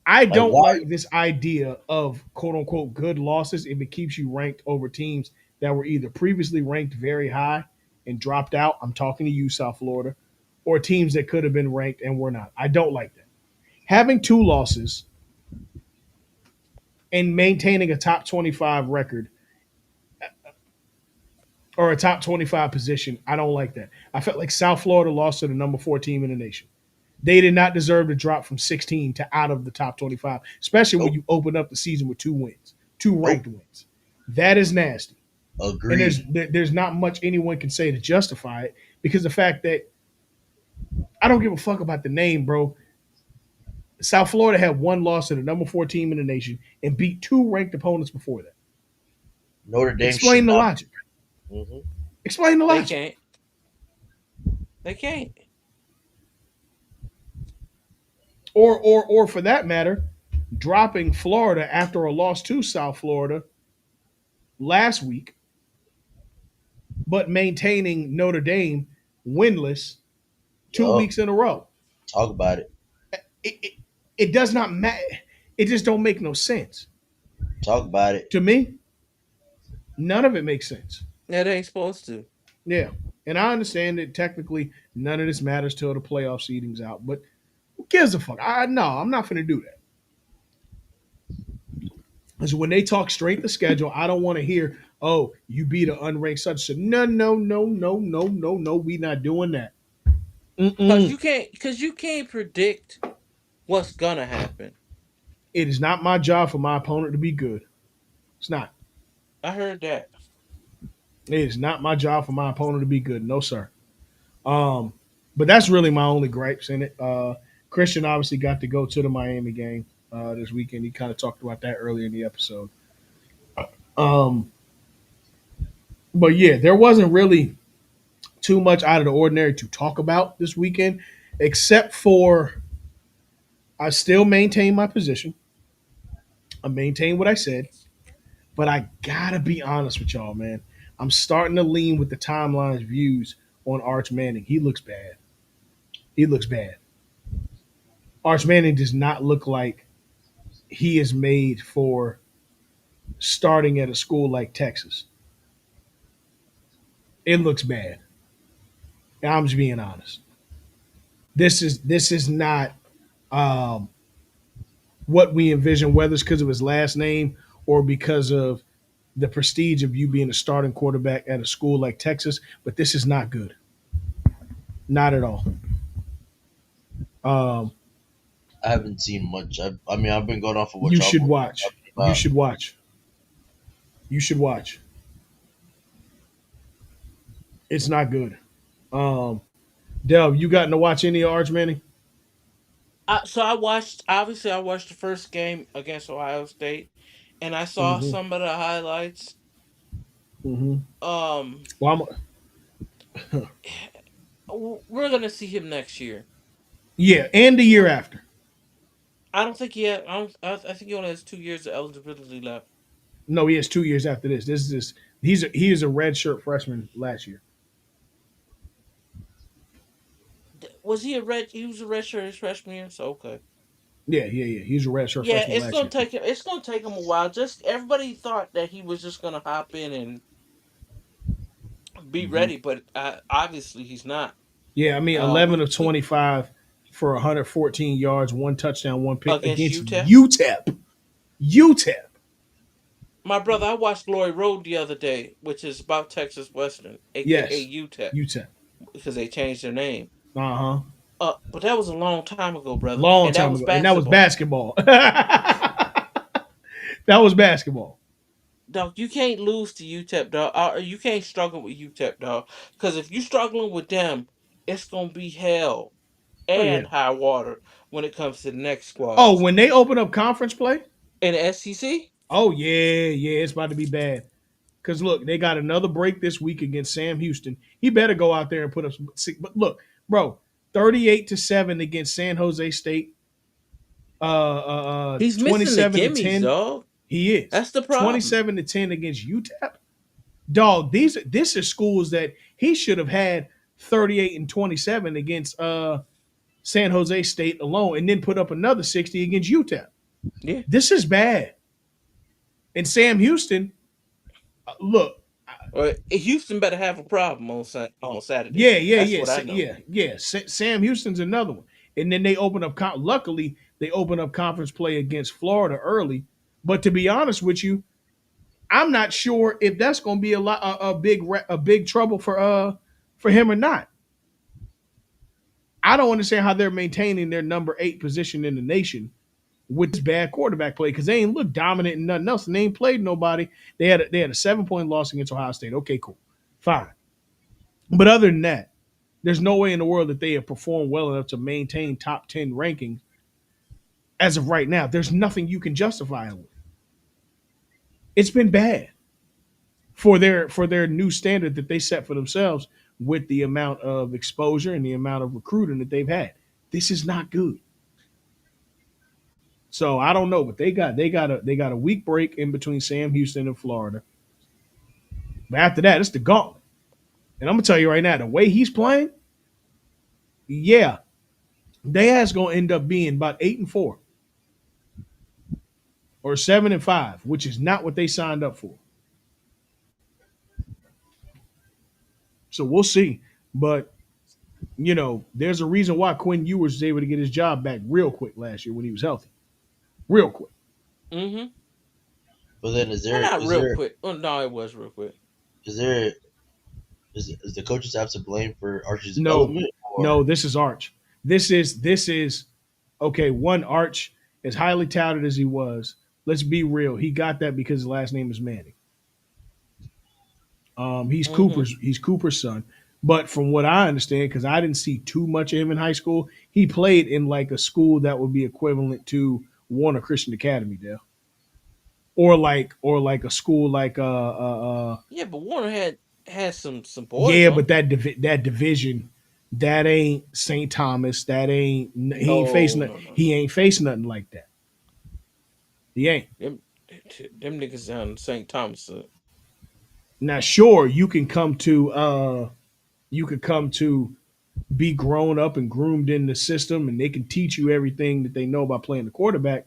I Like, don't why? like this idea of quote unquote good losses if it keeps you ranked over teams that were either previously ranked very high and dropped out. I'm talking to you, South Florida, or teams that could have been ranked and were not. I don't like that. Having two losses and maintaining a top 25 record or a top 25 position, I don't like that. I felt like South Florida lost to the number 4 team in the nation. They did not deserve to drop from 16 to out of the top 25, especially when Nope. you open up the season with 2 wins, 2 ranked Nope. wins. That is nasty. And Agreed. there's not much anyone can say to justify it because the fact that I don't give a fuck about the name, bro. South Florida had one loss to the number 4 team in the nation and beat 2 ranked opponents before that. Notre Dame should Explain the not. logic. Hmm. Explain the They logic. can't. They can't. Or for that matter, dropping Florida after a loss to South Florida last week, but maintaining Notre Dame winless two Yup. weeks in a row. Talk about it. It, it, it does not matter. It just don't make no sense Talk about it. to me. None of it makes sense. That ain't supposed to. Yeah, and I understand that technically none of this matters till the playoff seeding's out, but who gives a fuck? No, I'm not gonna do that. Because when they talk strength of schedule, I don't want to hear, "Oh, you beat an unranked such." So no, no, no, no, no, no, no. We not doing that. Cause Mm-mm. you can't predict what's gonna happen. It is not my job for my opponent to be good. It's not. I heard that. It is not my job for my opponent to be good. No, sir. Um, but that's really my only gripes in it. Christian obviously got to go to the Miami game this weekend. He kind of talked about that earlier in the episode. Um, but yeah, there wasn't really too much out of the ordinary to talk about this weekend, except for I still maintain my position. I maintain what I said, but I gotta be honest with y'all, man. I'm starting to lean with the timeline's views on Arch Manning. He looks bad. He looks bad. Arch Manning does not look like he is made for starting at a school like Texas. It looks bad. I'm just being honest. This is not um, what we envision, whether it's because of his last name or because of the prestige of you being a starting quarterback at a school like Texas. But this is not good. Not at all. Um, I haven't seen much. I mean, I've been going off of what you y'all should been watch. talking You about. should watch. You should watch. It's not good. Um, Del, you gotten to watch any of Arch Manning? So I watched the first game against Ohio State, and I saw Mm-hmm. some of the highlights. Mm-hmm. Um, Well, we're gonna see him next year. yeah, and the year after. I don't think he had. I think he only has 2 years of eligibility left. No, he has 2 years after this. He is a red shirt freshman last year. Was he a red? He was a red shirt his freshman year. So okay. Yeah, yeah, yeah. He was a red shirt Yeah, freshman it's last gonna year. take him. It's gonna take him a while. Just everybody thought that he was just gonna hop in and be Mm-hmm. ready, but obviously he's not. Yeah, I mean, Uh, 11 we of we 25 for 114 yards, one touchdown, one pick against against UTEP. UTEP. UTEP. My brother, I watched Lloyd Road the other day, which is about Texas Western, aka Yes, UTEP, UTEP. because they changed their name. Uh huh. But that was a long time ago, brother, Long and that time was ago, and that was basketball. basketball. That was basketball. Dog, you can't lose to UTEP, dog. Or you can't struggle with UTEP, dog. Because if you struggling with them, it's gonna be hell Oh yeah. and high water when it comes to the next Oh, squads when they open up conference play, in the SEC. oh yeah, yeah, it's about to be bad. Because look, they got another break this week against Sam Houston. He better go out there and put up some. But look, bro, 38-7 against San Jose State. He's missing the 27 to gimmies, 10. dog. He is That's the problem. 27-10 against UTEP. Dog, this is schools that he should have had 38-27 against San Jose State alone, and then put up another 60 against UTEP. Yeah. This is bad. And Sam Houston, look, Well, Houston better have a problem on Saturday. yeah, yeah, That's yeah, what I know. yeah, yeah. Sam Houston's another one. And then they open up. Luckily, they open up conference play against Florida early. But to be honest with you, I'm not sure if that's going to be a big trouble for him or not. I don't understand how they're maintaining their number 8 position in the nation with this bad quarterback play because they ain't look dominant and nothing else, and they ain't played nobody. They had a 7-point loss against Ohio State. Okay, cool, fine. But other than that, there's no way in the world that they have performed well enough to maintain top 10 rankings as of right now. There's nothing you can justify it with. It's been bad for their new standard that they set for themselves with the amount of exposure and the amount of recruiting that they've had. This is not good. So I don't know, but they got a week break in between Sam Houston and Florida. But after that, it's the gauntlet. And I'm gonna tell you right now, the way he's playing, yeah, they ass gonna end up being about 8-4. or 7-5, which is not what they signed up for. So we'll see. But there's a reason why Quinn Ewers was able to get his job back real quick last year when he was healthy. Real quick. Mm-hmm. But then is Well, there not is real there quick. Oh no, it was real quick. is there is the coaches have to blame for Archie's No, development no, or this is Arch. This is okay. One Arch, as highly touted as he was, let's be real. He got that because his last name is Manning. Mm-hmm. He's Cooper's son. But from what I understand, because I didn't see too much of him in high school, he played in like a school that would be equivalent to Warner Christian Academy, Dale, or like a school like Yeah, but Warner had some boys yeah, on. but that division, that ain't St. Thomas. That ain't he ain't facing No, nothing. no, no, He no. ain't facing nothing like that. He ain't. Them them niggas down in St. Thomas. Now, sure, you could come to be grown up and groomed in the system, and they can teach you everything that they know about playing the quarterback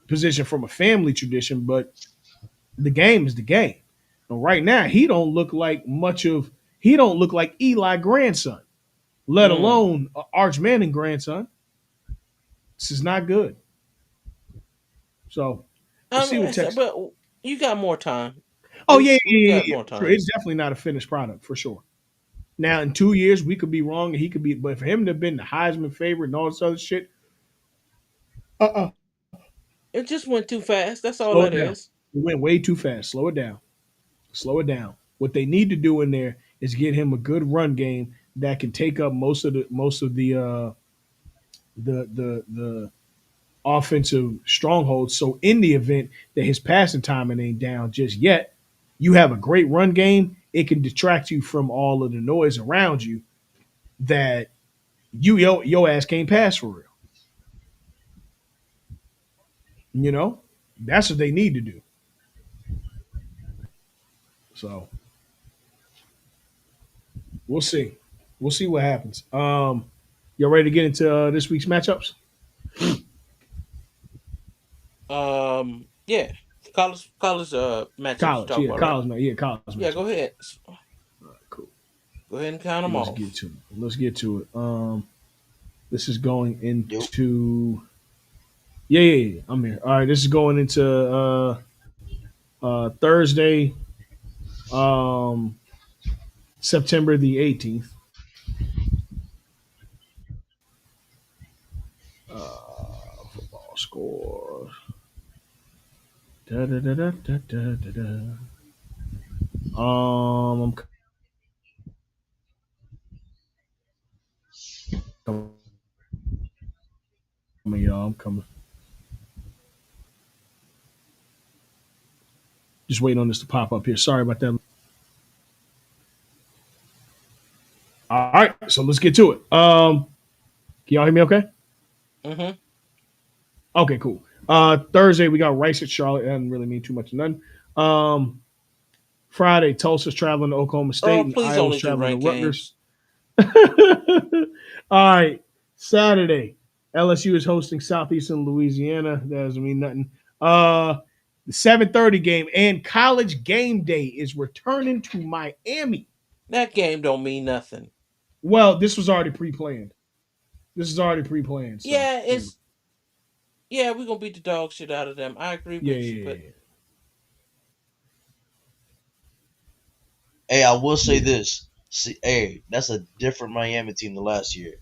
position from a family tradition. But the game is the game. And right now, he don't look like Eli grandson, let Mm. alone Arch Manning grandson. This is not good. So we'll see what Texas. But you got more time. Oh yeah, We yeah, yeah, got yeah. more Sure, time. it's definitely not a finished product for sure. Now in 2 years we could be wrong and he could be, but for him to have been the Heisman favorite and all this other shit, uh, It just went too fast. That's all slow that it down. is. It went way too fast. Slow it down. Slow it down. What they need to do in there is get him a good run game that can take up most of the offensive strongholds. So in the event that his passing timing ain't down just yet, you have a great run game. It can detract you from all of the noise around you that your ass can't pass for real. You know, that's what they need to do. So we'll see. We'll see what happens. Y'all ready to get into this week's matchups? Yeah. College matchups you College, talk yeah, about, right? college, yeah, college Yeah, go matchups. ahead. All right, cool. Go ahead and count them Let's get off. to it. Let's get to it. This is going you into yeah, yeah, yeah. I'm here. All right, this is going into Thursday, um, September the 18th. Football score. Da, da, da, da, da, da, da, da. I'm coming, y'all. I'm coming. Just waiting on this to pop up here. Sorry about that. All right, so let's get to it. Can y'all hear me okay? Mm-hmm. Okay, cool. Thursday we got Rice at Charlotte. That doesn't really mean too much of none. Um, Friday, Tulsa's traveling to Oklahoma State Oh, and please Iowa's only do traveling to ranked Rutgers. games. All right, Saturday, LSU is hosting Southeastern Louisiana. That doesn't mean nothing. The 7:30 game and College Game Day is returning to Miami. That game don't mean nothing. Well, this was already pre-planned. This is already pre-planned, so Yeah, we're gonna beat the dog shit out of them. I agree yeah, with you, yeah, but Hey, I will say yeah. this. See, hey, that's a different Miami team than last year.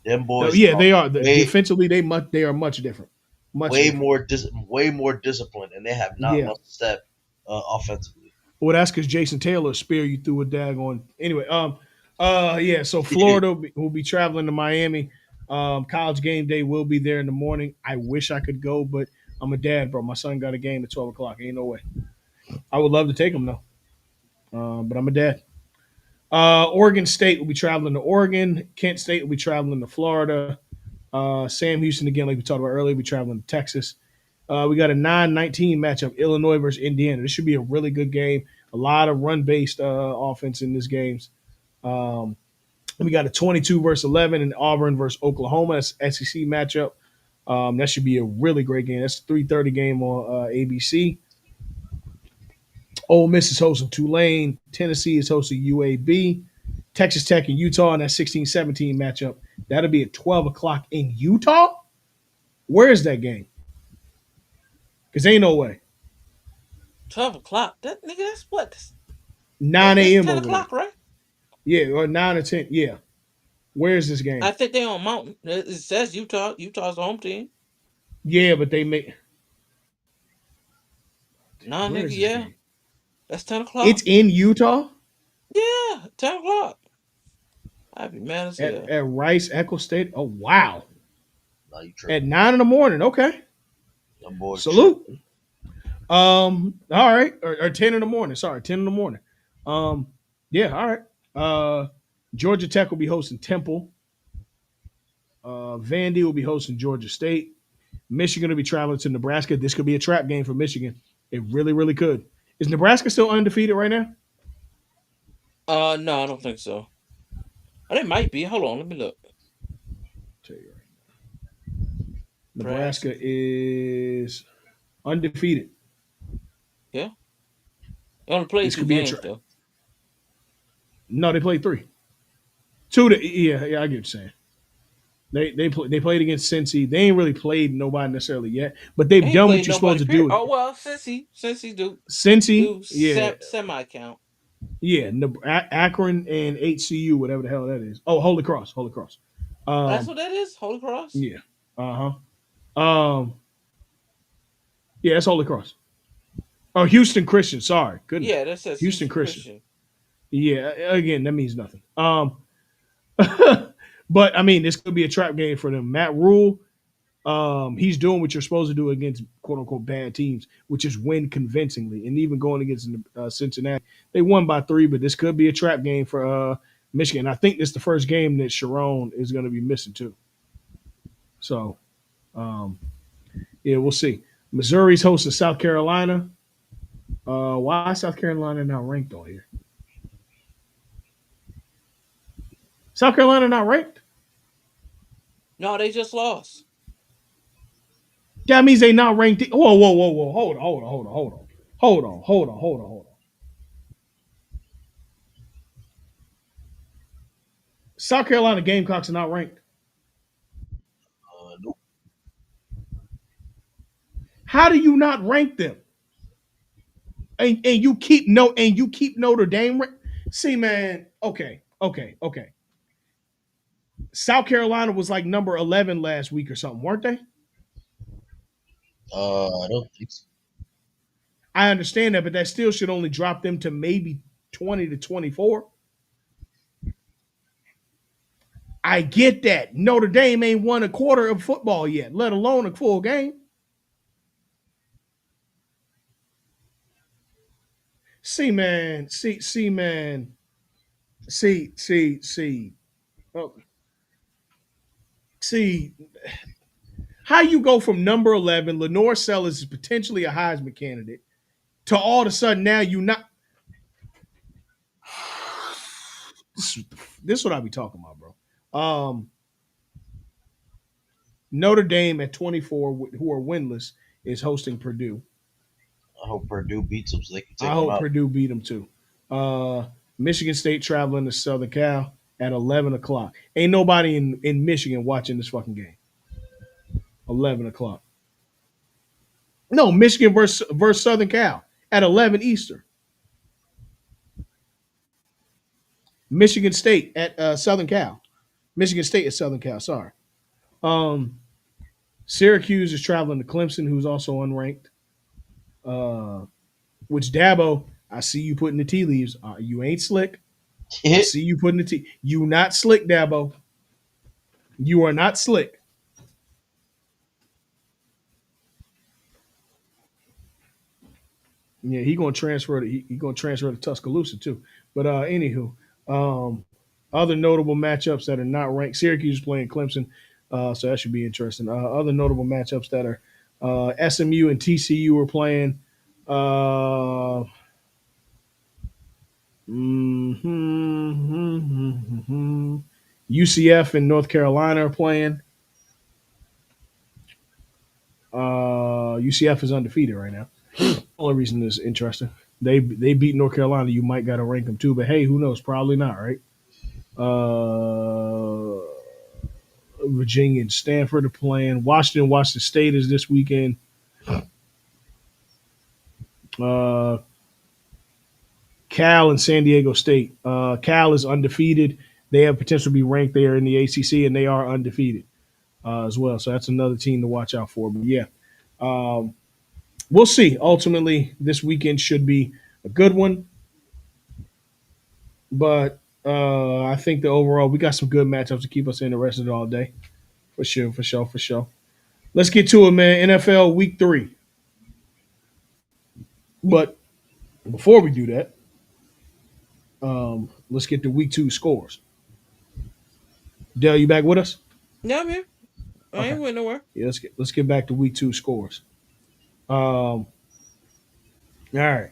Them No, boys yeah, are they are. way Defensively, they are much different, much way different. more way more disciplined, and they have not Yeah. lost a step offensively. Well, that's because Jason Taylor spare you through a daggone. Anyway, yeah. So Florida will be traveling to Miami. College Game Day will be there in the morning. I wish I could go, but I'm a dad, bro. My son got a game at 12 o'clock. Ain't no way. I would love to take him though, but I'm a dad. Oregon State will be traveling to Oregon. Kent State will be traveling to Florida. Sam Houston again, like we talked about earlier, will be traveling to Texas. We got a 9-19 matchup, Illinois versus Indiana. This should be a really good game. A lot of run-based offense in this game. We got a 22 versus 11 in Auburn versus Oklahoma. That's SEC matchup. That should be a really great game. That's a 3:30 game on ABC. Ole Miss is hosting Tulane. Tennessee is hosting UAB. Texas Tech and Utah in that 16-17 matchup. That'll be at 12 o'clock in Utah. Where is that game? Because ain't no way. 12 o'clock. That nigga, that's what? 9 That's a.m. ten over there. o'clock, right? Yeah, or 9 or 10. Yeah. Where is this I game? think they on Mountain. It says Utah. Utah's the home team. Yeah, but they make. Nah, Where nigga, is this yeah, game? that's 10 o'clock. It's in Utah Yeah, 10 o'clock. I'd be mad as hell. at Rice Echo State. Oh, wow. Nah, you At tripping. 9 in the morning. Okay. That boy Salute. tripping. All right. Or 10 in the morning. Sorry, 10 in the morning. Um, yeah, all right. Georgia Tech will be hosting Temple. Vandy will be hosting Georgia State. Michigan will be traveling to Nebraska. This could be a trap game for Michigan. It really, really could. Is Nebraska still undefeated right now? No, I don't think so. Oh, they might be. Hold on, let me look. Tell you right. Nebraska Nebraska. is undefeated. Yeah, they only played This two could be a games trap. though. No, they played three. Two to yeah, I get what you're saying. They played against Cincy. They ain't really played nobody necessarily yet, but They they've ain't done what played you're supposed nobody. to Period. do. Oh well, Cincy Cincy, do yeah, semi count. yeah, Akron and HCU, whatever the hell that is. Oh, Holy Cross. That's Um, what that is. Holy Cross. yeah, huh. Yeah, it's Holy Cross. Oh, Houston Christian. Sorry, goodness, Yeah, that says Houston Houston Christian. Christian. Yeah, again, that means nothing. But I mean, this could be a trap game for them. Matt Rule, he's doing what you're supposed to do against quote unquote bad teams, which is win convincingly. And even going against Cincinnati, they won by 3, but this could be a trap game for Michigan. I think this is the first game that Sharon is going to be missing too. So, yeah, we'll see. Missouri's hosting South Carolina. Why is South Carolina not ranked on here? South Carolina not ranked? No, they just lost. That means they not ranked. Whoa. Hold on. South Carolina Gamecocks are not ranked. Nope. How do you not rank them? And you keep Notre Dame. See, man. Okay. South Carolina was like number 11 last week or something, weren't they? I don't think so. I understand that, but that still should only drop them to maybe 20 to 24. I get that. Notre Dame ain't won a quarter of football yet, let alone a full game. See, man. See, man. See. Oh, see, how you go from number 11, Lenore Sellers is potentially a Heisman candidate, to all of a sudden now you not. This is what I be talking about, bro. Notre Dame at 24, who are winless, is hosting Purdue. I hope Purdue beats them so they can I take them hope out. Purdue beat them too. Michigan State traveling to Southern Cal at 11 o'clock. Ain't nobody in Michigan watching this fucking game. 11 o'clock. No, Michigan versus Southern Cal at 11 Eastern. Michigan State at Southern Cal. Michigan State at Southern Cal. Sorry. Um, Syracuse is traveling to Clemson, who's also unranked. Uh, which Dabo, I see you putting the tea leaves. You ain't slick. I see you putting the tea. You not slick, Dabo. You are not slick. Yeah, he gonna transfer to Tuscaloosa too. But anywho, um, other notable matchups that are not ranked. Syracuse is playing Clemson, so that should be interesting. Other notable matchups that are SMU and TCU are playing. Uh, UCF and North Carolina are playing. UCF is undefeated right now. Only reason is interesting. They beat North Carolina. You might got to rank them too, but hey, who knows? Probably not, right? Uh, Virginia and Stanford are playing. Washington State is this weekend. Uh, Cal and San Diego State. Cal is undefeated. They have potential to be ranked there in the ACC, and they are undefeated as well. So that's another team to watch out for. But yeah, um, we'll see. Ultimately, this weekend should be a good one. But I think the overall, we got some good matchups to keep us interested all day. For sure, for sure, for sure. Let's get to it, man. NFL Week 3. But before we do that, let's get to Week 2 scores. Dale, you back with us? Yeah, I'm here. I Okay. ain't went nowhere. Yeah, let's get back to Week 2 scores. All right.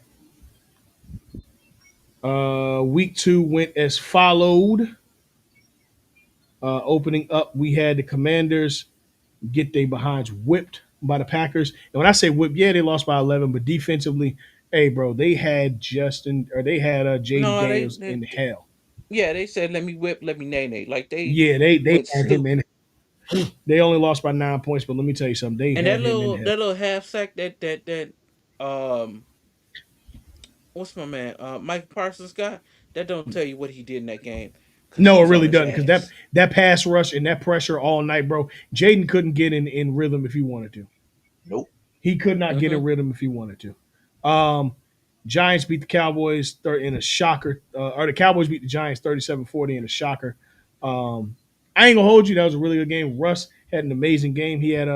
Week 2 went as followed. Opening up, we had the Commanders get their behinds whipped by the Packers. And when I say whipped, yeah, they lost by 11, but defensively, hey, bro, they had Jaden No, Daniels in hell. yeah, they said let me whip, let me nay nay. Like they Yeah, they went had him stupid. in. They only lost by 9 points, but let me tell you something. They And had him in hell. that little half sack um what's my man Mike Parsons got, that don't tell you what he did in that game because No, he it was on really his doesn't because that ass. that pass rush and that pressure all night, bro. Jaden couldn't get in rhythm if he wanted to. Nope. He could not get Mm-hmm. in rhythm if he wanted to. Giants beat the Cowboys in a shocker, or the Cowboys beat the Giants 37-40 in a shocker. I ain't gonna hold you. That was a really good game. Russ had an amazing game. He had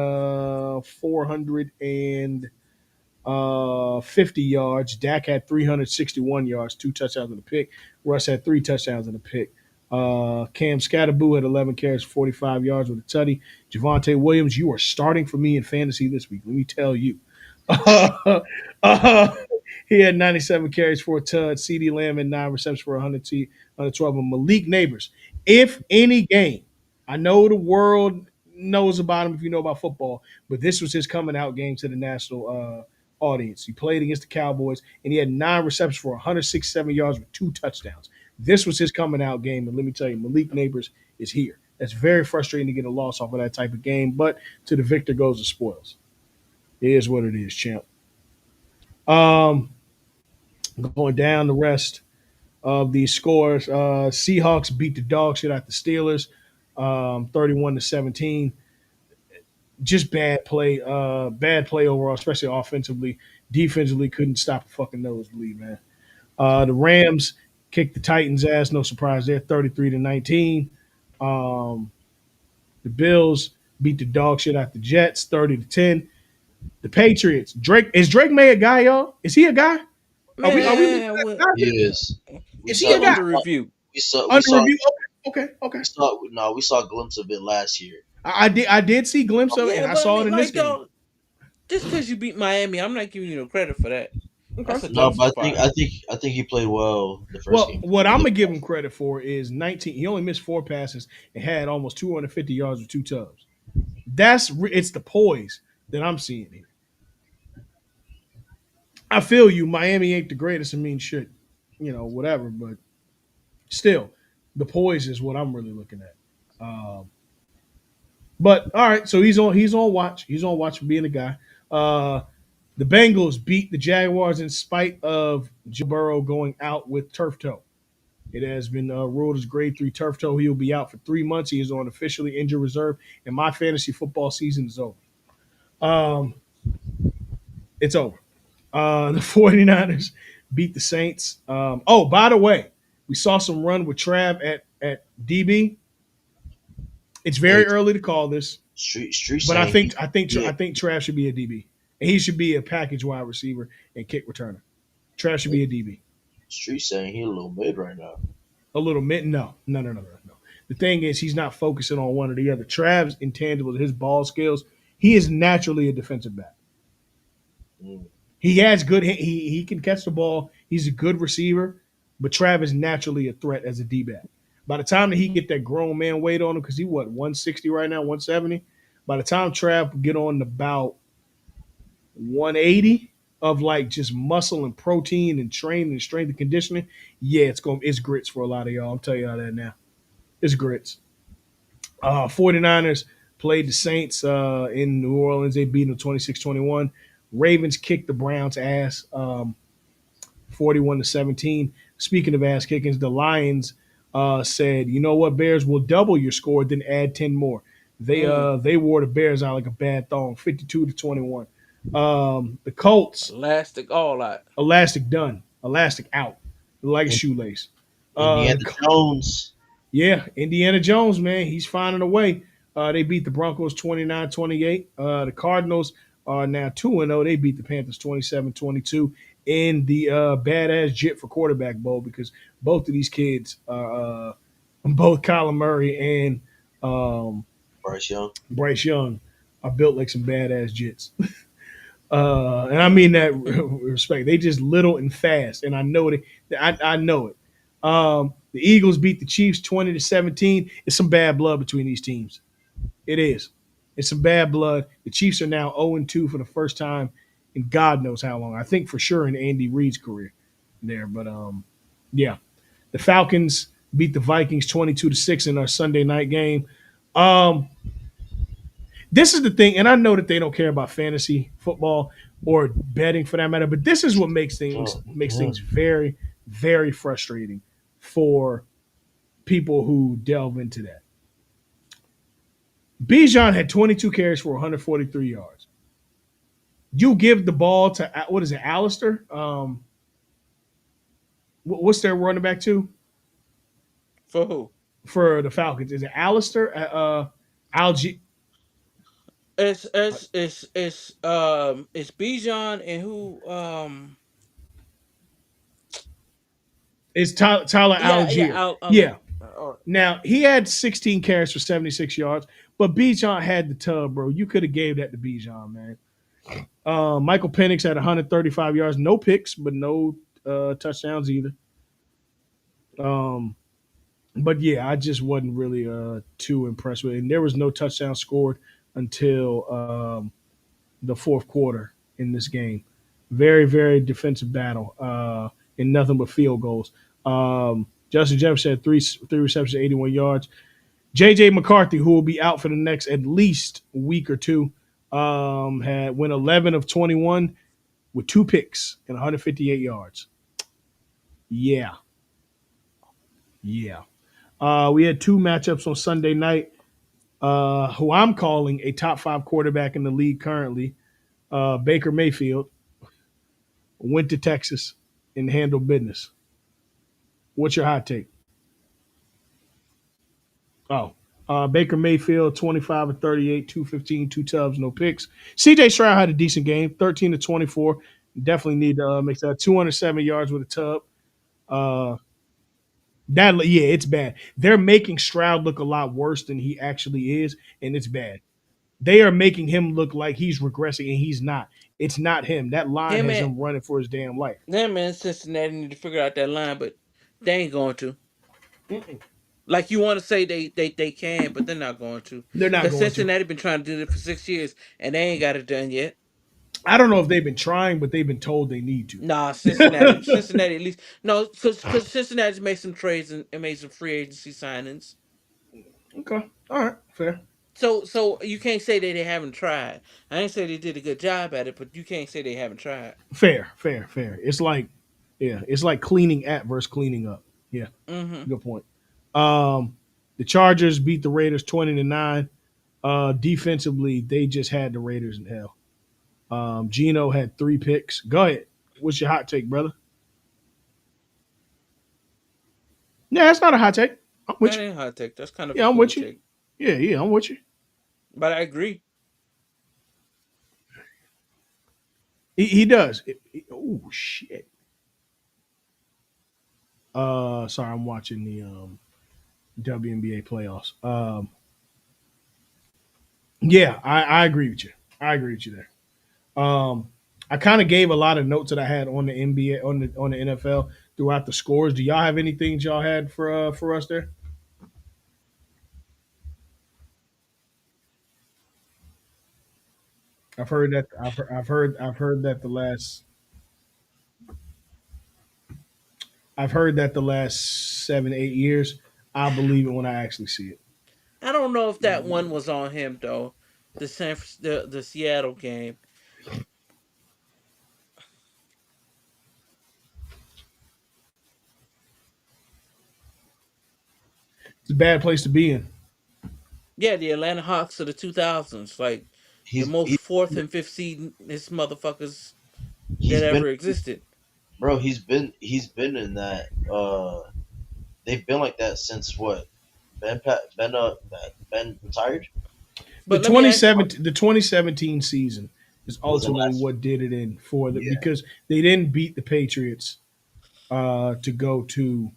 450 yards. Dak had 361 yards, 2 touchdowns and a pick. Russ had 3 touchdowns and a pick. Cam Scatterboo had 11 carries, 45 yards with a tutty. Javante Williams, you are starting for me in fantasy this week. Let me tell you. Uh, he had 97 carries for a tud. CD Lamb had 9 receptions for 112. And Malik Neighbors, if any game, I know the world knows about him if you know about football, but this was his coming out game to the national audience. He played against the Cowboys, and he had 9 receptions for 167 yards with 2 touchdowns. This was his coming out game, and let me tell you, Malik Neighbors is here. That's very frustrating to get a loss off of that type of game, but to the victor goes the spoils. It is what it is, champ. Um, Going down the rest of these scores, Seahawks beat the dog shit out the Steelers, 31-17. Just bad play overall, especially offensively. Defensively, couldn't stop a fucking nosebleed, man. The Rams kicked the Titans' ass. No surprise there, 33-19. Um, the Bills beat the dog shit out the Jets, 30-10. The Patriots. Drake May a guy, y'all? Is he a guy? Are we looking Man, at a what? guy? He is. We Is he saw a we guy? Under saw review. we Under saw review? Okay. we saw no, we saw a glimpse of it last year. I did see a glimpse of it, and Yeah, I but I saw it mean, in this like, game. dog, just because you beat Miami, I'm not giving you no credit for that. Okay. That's a No, dumpster but I think fire. I think I think he played well the first Well, game. what I'm gonna give him credit for is 19. He only missed 4 passes and had almost 250 yards with 2 tubs. It's the poise that I'm seeing here. I feel you. Miami ain't the greatest. I mean, shit, whatever. But still, the poise is what I'm really looking at. But all right, so he's on watch. He's on watch for being a guy. Uh, the Bengals beat the Jaguars in spite of Joe Burrow going out with turf toe. It has been ruled as grade 3 turf toe. He will be out for 3 months. He is on officially injured reserve, and my fantasy football season is over. Um, it's over. The 49ers beat the Saints. Oh, by the way, we saw some run with Trav at DB. It's Hey, very early to call this, Street but I saying think he I think yeah, I think Trav should be a DB, and he should be a package wide receiver and kick returner. Trav should be a DB. Street saying he a little mid right now. A little mid? No. The thing is, he's not focusing on one or the other. Trav's intangible, his ball skills. He is naturally a defensive back. Mm. He has good. He can catch the ball. He's a good receiver, but Trav is naturally a threat as a D back. By the time that he get that grown man weight on him, because he 160 right now, 170. By the time Trav get on about 180 of like just muscle and protein and training and strength and conditioning, yeah, it's grits for a lot of y'all. I'm telling y'all that now. It's grits. 49ers played the Saints in New Orleans. They beat them 26-21. Ravens kicked the Browns' ass 41-17. Speaking of ass kickings, the Lions said, "You know what, Bears will double your score, then add 10 more." They wore the Bears out like a bad thong, 52-21. The Colts, Elastic all out. elastic done, elastic out, like a In- shoelace. Indiana The Jones. Yeah, Indiana Jones, man, he's finding a way. They beat the Broncos 29-28. The Cardinals are now 2-0. They beat the Panthers 27-22 in the badass Jit for quarterback bowl because both of these kids are both Kyler Murray and Bryce Young. Bryce Young are built like some badass Jits. And I mean that respect. They just little and fast, and I know it. I know it. The Eagles beat the Chiefs 20-17. It's some bad blood between these teams. It is. It's some bad blood. The Chiefs are now 0-2 for the first time in God knows how long. I think for sure in Andy Reid's career there. But yeah, the Falcons beat the Vikings 22-6 in our Sunday night game. Um, this is the thing, and I know that they don't care about fantasy football or betting for that matter, but this is what makes things very, very frustrating for people who delve into that. Bijan had 22 carries for 143 yards. You give the ball to what is it, Alistair? What's their running back to For who? for the Falcons? Is it Alistair? Algie? It's Bijan and who It's Tyler yeah Algier. I'll Yeah. Now he had 16 carries for 76 yards, but Bijan had the tub, bro. You could have gave that to Bijan, man. Michael Penix had 135 yards, no picks, but no touchdowns either. Um, but yeah, I just wasn't really too impressed with it. And there was no touchdown scored until the fourth quarter in this game. Very, very defensive battle and nothing but field goals. Justin Jefferson had three receptions, 81 yards. J.J. McCarthy, who will be out for the next at least week or two, had went 11 of 21 with two picks and 158 yards. Yeah, yeah. We had two matchups on Sunday night. Who I'm calling a top five quarterback in the league currently, Baker Mayfield, went to Texas and handled business. What's your hot take? Oh, Baker Mayfield, 25 of 38, 215, two tubs, no picks. CJ Stroud had a decent game, 13 to 24. Definitely need to make that 207 yards with a tub. Uh, that yeah, it's bad. They're making Stroud look a lot worse than he actually is, and it's bad. They are making him look like he's regressing, and he's not. It's not him. That line him has and him running for his damn life. them and Cincinnati need to figure out that line, but they ain't going to. Like you want to say they can, but they're not going to. They're not Because going to. Cincinnati been trying to do it for 6 years and they ain't got it done yet. I don't know if they've been trying, but they've been told they need to. Nah, Cincinnati at least no, because Cincinnati's made some trades and made some free agency signings. Okay, all right, fair. So you can't say that they haven't tried. I ain't say they did a good job at it, but you can't say they haven't tried. Fair. It's like cleaning at versus cleaning up. Yeah, Mm-hmm. good point. Um, the Chargers beat the Raiders 20-9. Defensively, they just had the Raiders in hell. Gino had three picks. Go ahead. What's your hot take, brother? Yeah, that's not a hot take. I'm with That you. ain't hot take. That's kind of a Yeah, I'm cool with you. take. Yeah, I'm with you. But I agree. He does. Oh shit. Sorry, I'm watching the WNBA playoffs. Yeah, I agree with you. I agree with you there. I kind of gave a lot of notes that I had on the NBA on the NFL throughout the scores. Do y'all have anything y'all had for us there? I've heard that the last I've heard that the last 7 8 years. I believe it when I actually see it. I don't know if that one was on him though. The Seattle game. It's a bad place to be in. Yeah, the Atlanta Hawks of the 2000s, like the He's most he, fourth and fifth seed this motherfuckers that he's been ever existed. bro. He's been in that. They've been like that since what? Ben retired. The But let me ask. 2017 season is It was the ultimately last. what did it in for the Yeah. because they didn't beat the Patriots to go to.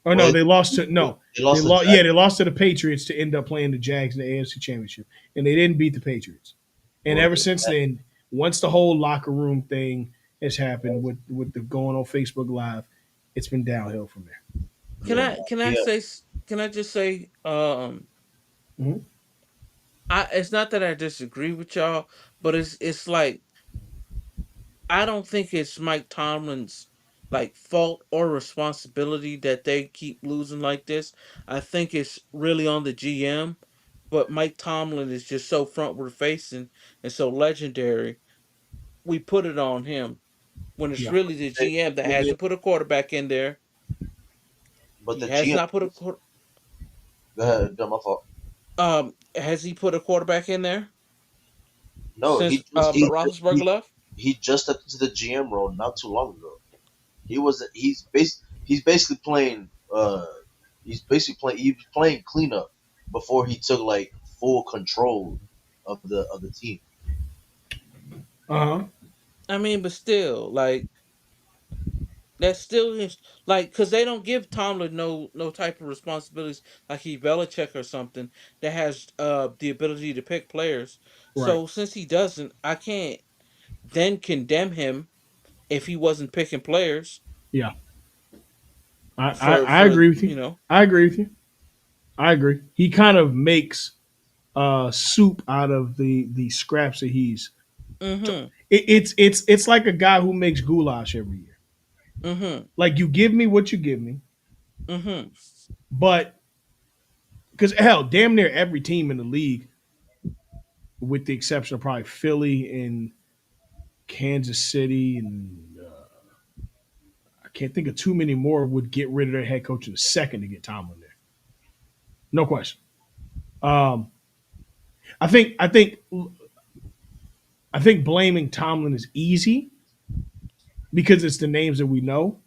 Oh no, Well, they lost to no. they They lost the lost. Yeah, Jack. they lost to the Patriots to end up playing the Jags in the AFC Championship, and they didn't beat the Patriots. And Well, ever since then, once the whole locker room thing has happened with the going on Facebook Live, it's been downhill from there. Can Yeah, I no, can I yeah. say can I just say Mhm. I it's not that I disagree with y'all, but it's like I don't think it's Mike Tomlin's like fault or responsibility that they keep losing like this. I think it's really on the GM, but Mike Tomlin is just so frontward facing and so legendary. We put it on him when it's Yeah. really the They, GM that I mean, hasn't put a quarterback in there. but He the has GM. not put a Go ahead, done my fault. has he put a quarterback in there No, since Roethlisberger he left? he just stepped into the GM role not too long ago. He was he's basically playing he's playing cleanup before he took like full control of the team. Uh huh. I mean, but still, like that's still his like because they don't give Tomlin no type of responsibilities like he Belichick or something that has the ability to pick players. Right. So since he doesn't, I can't then condemn him if he wasn't picking players Yeah. I for agree with you. you know. I agree with you. I agree. He kind of makes soup out of the scraps that he's. Mm-hmm. It's like a guy who makes goulash every year. Mm-hmm. Like you give me what you give me, Mm-hmm. but because hell, damn near every team in the league, with the exception of probably Philly and Kansas City, and I can't think of too many more, would get rid of their head coach in a second to get Tomlin there. No question. Um, I think I think I think blaming Tomlin is easy because it's the names that we know.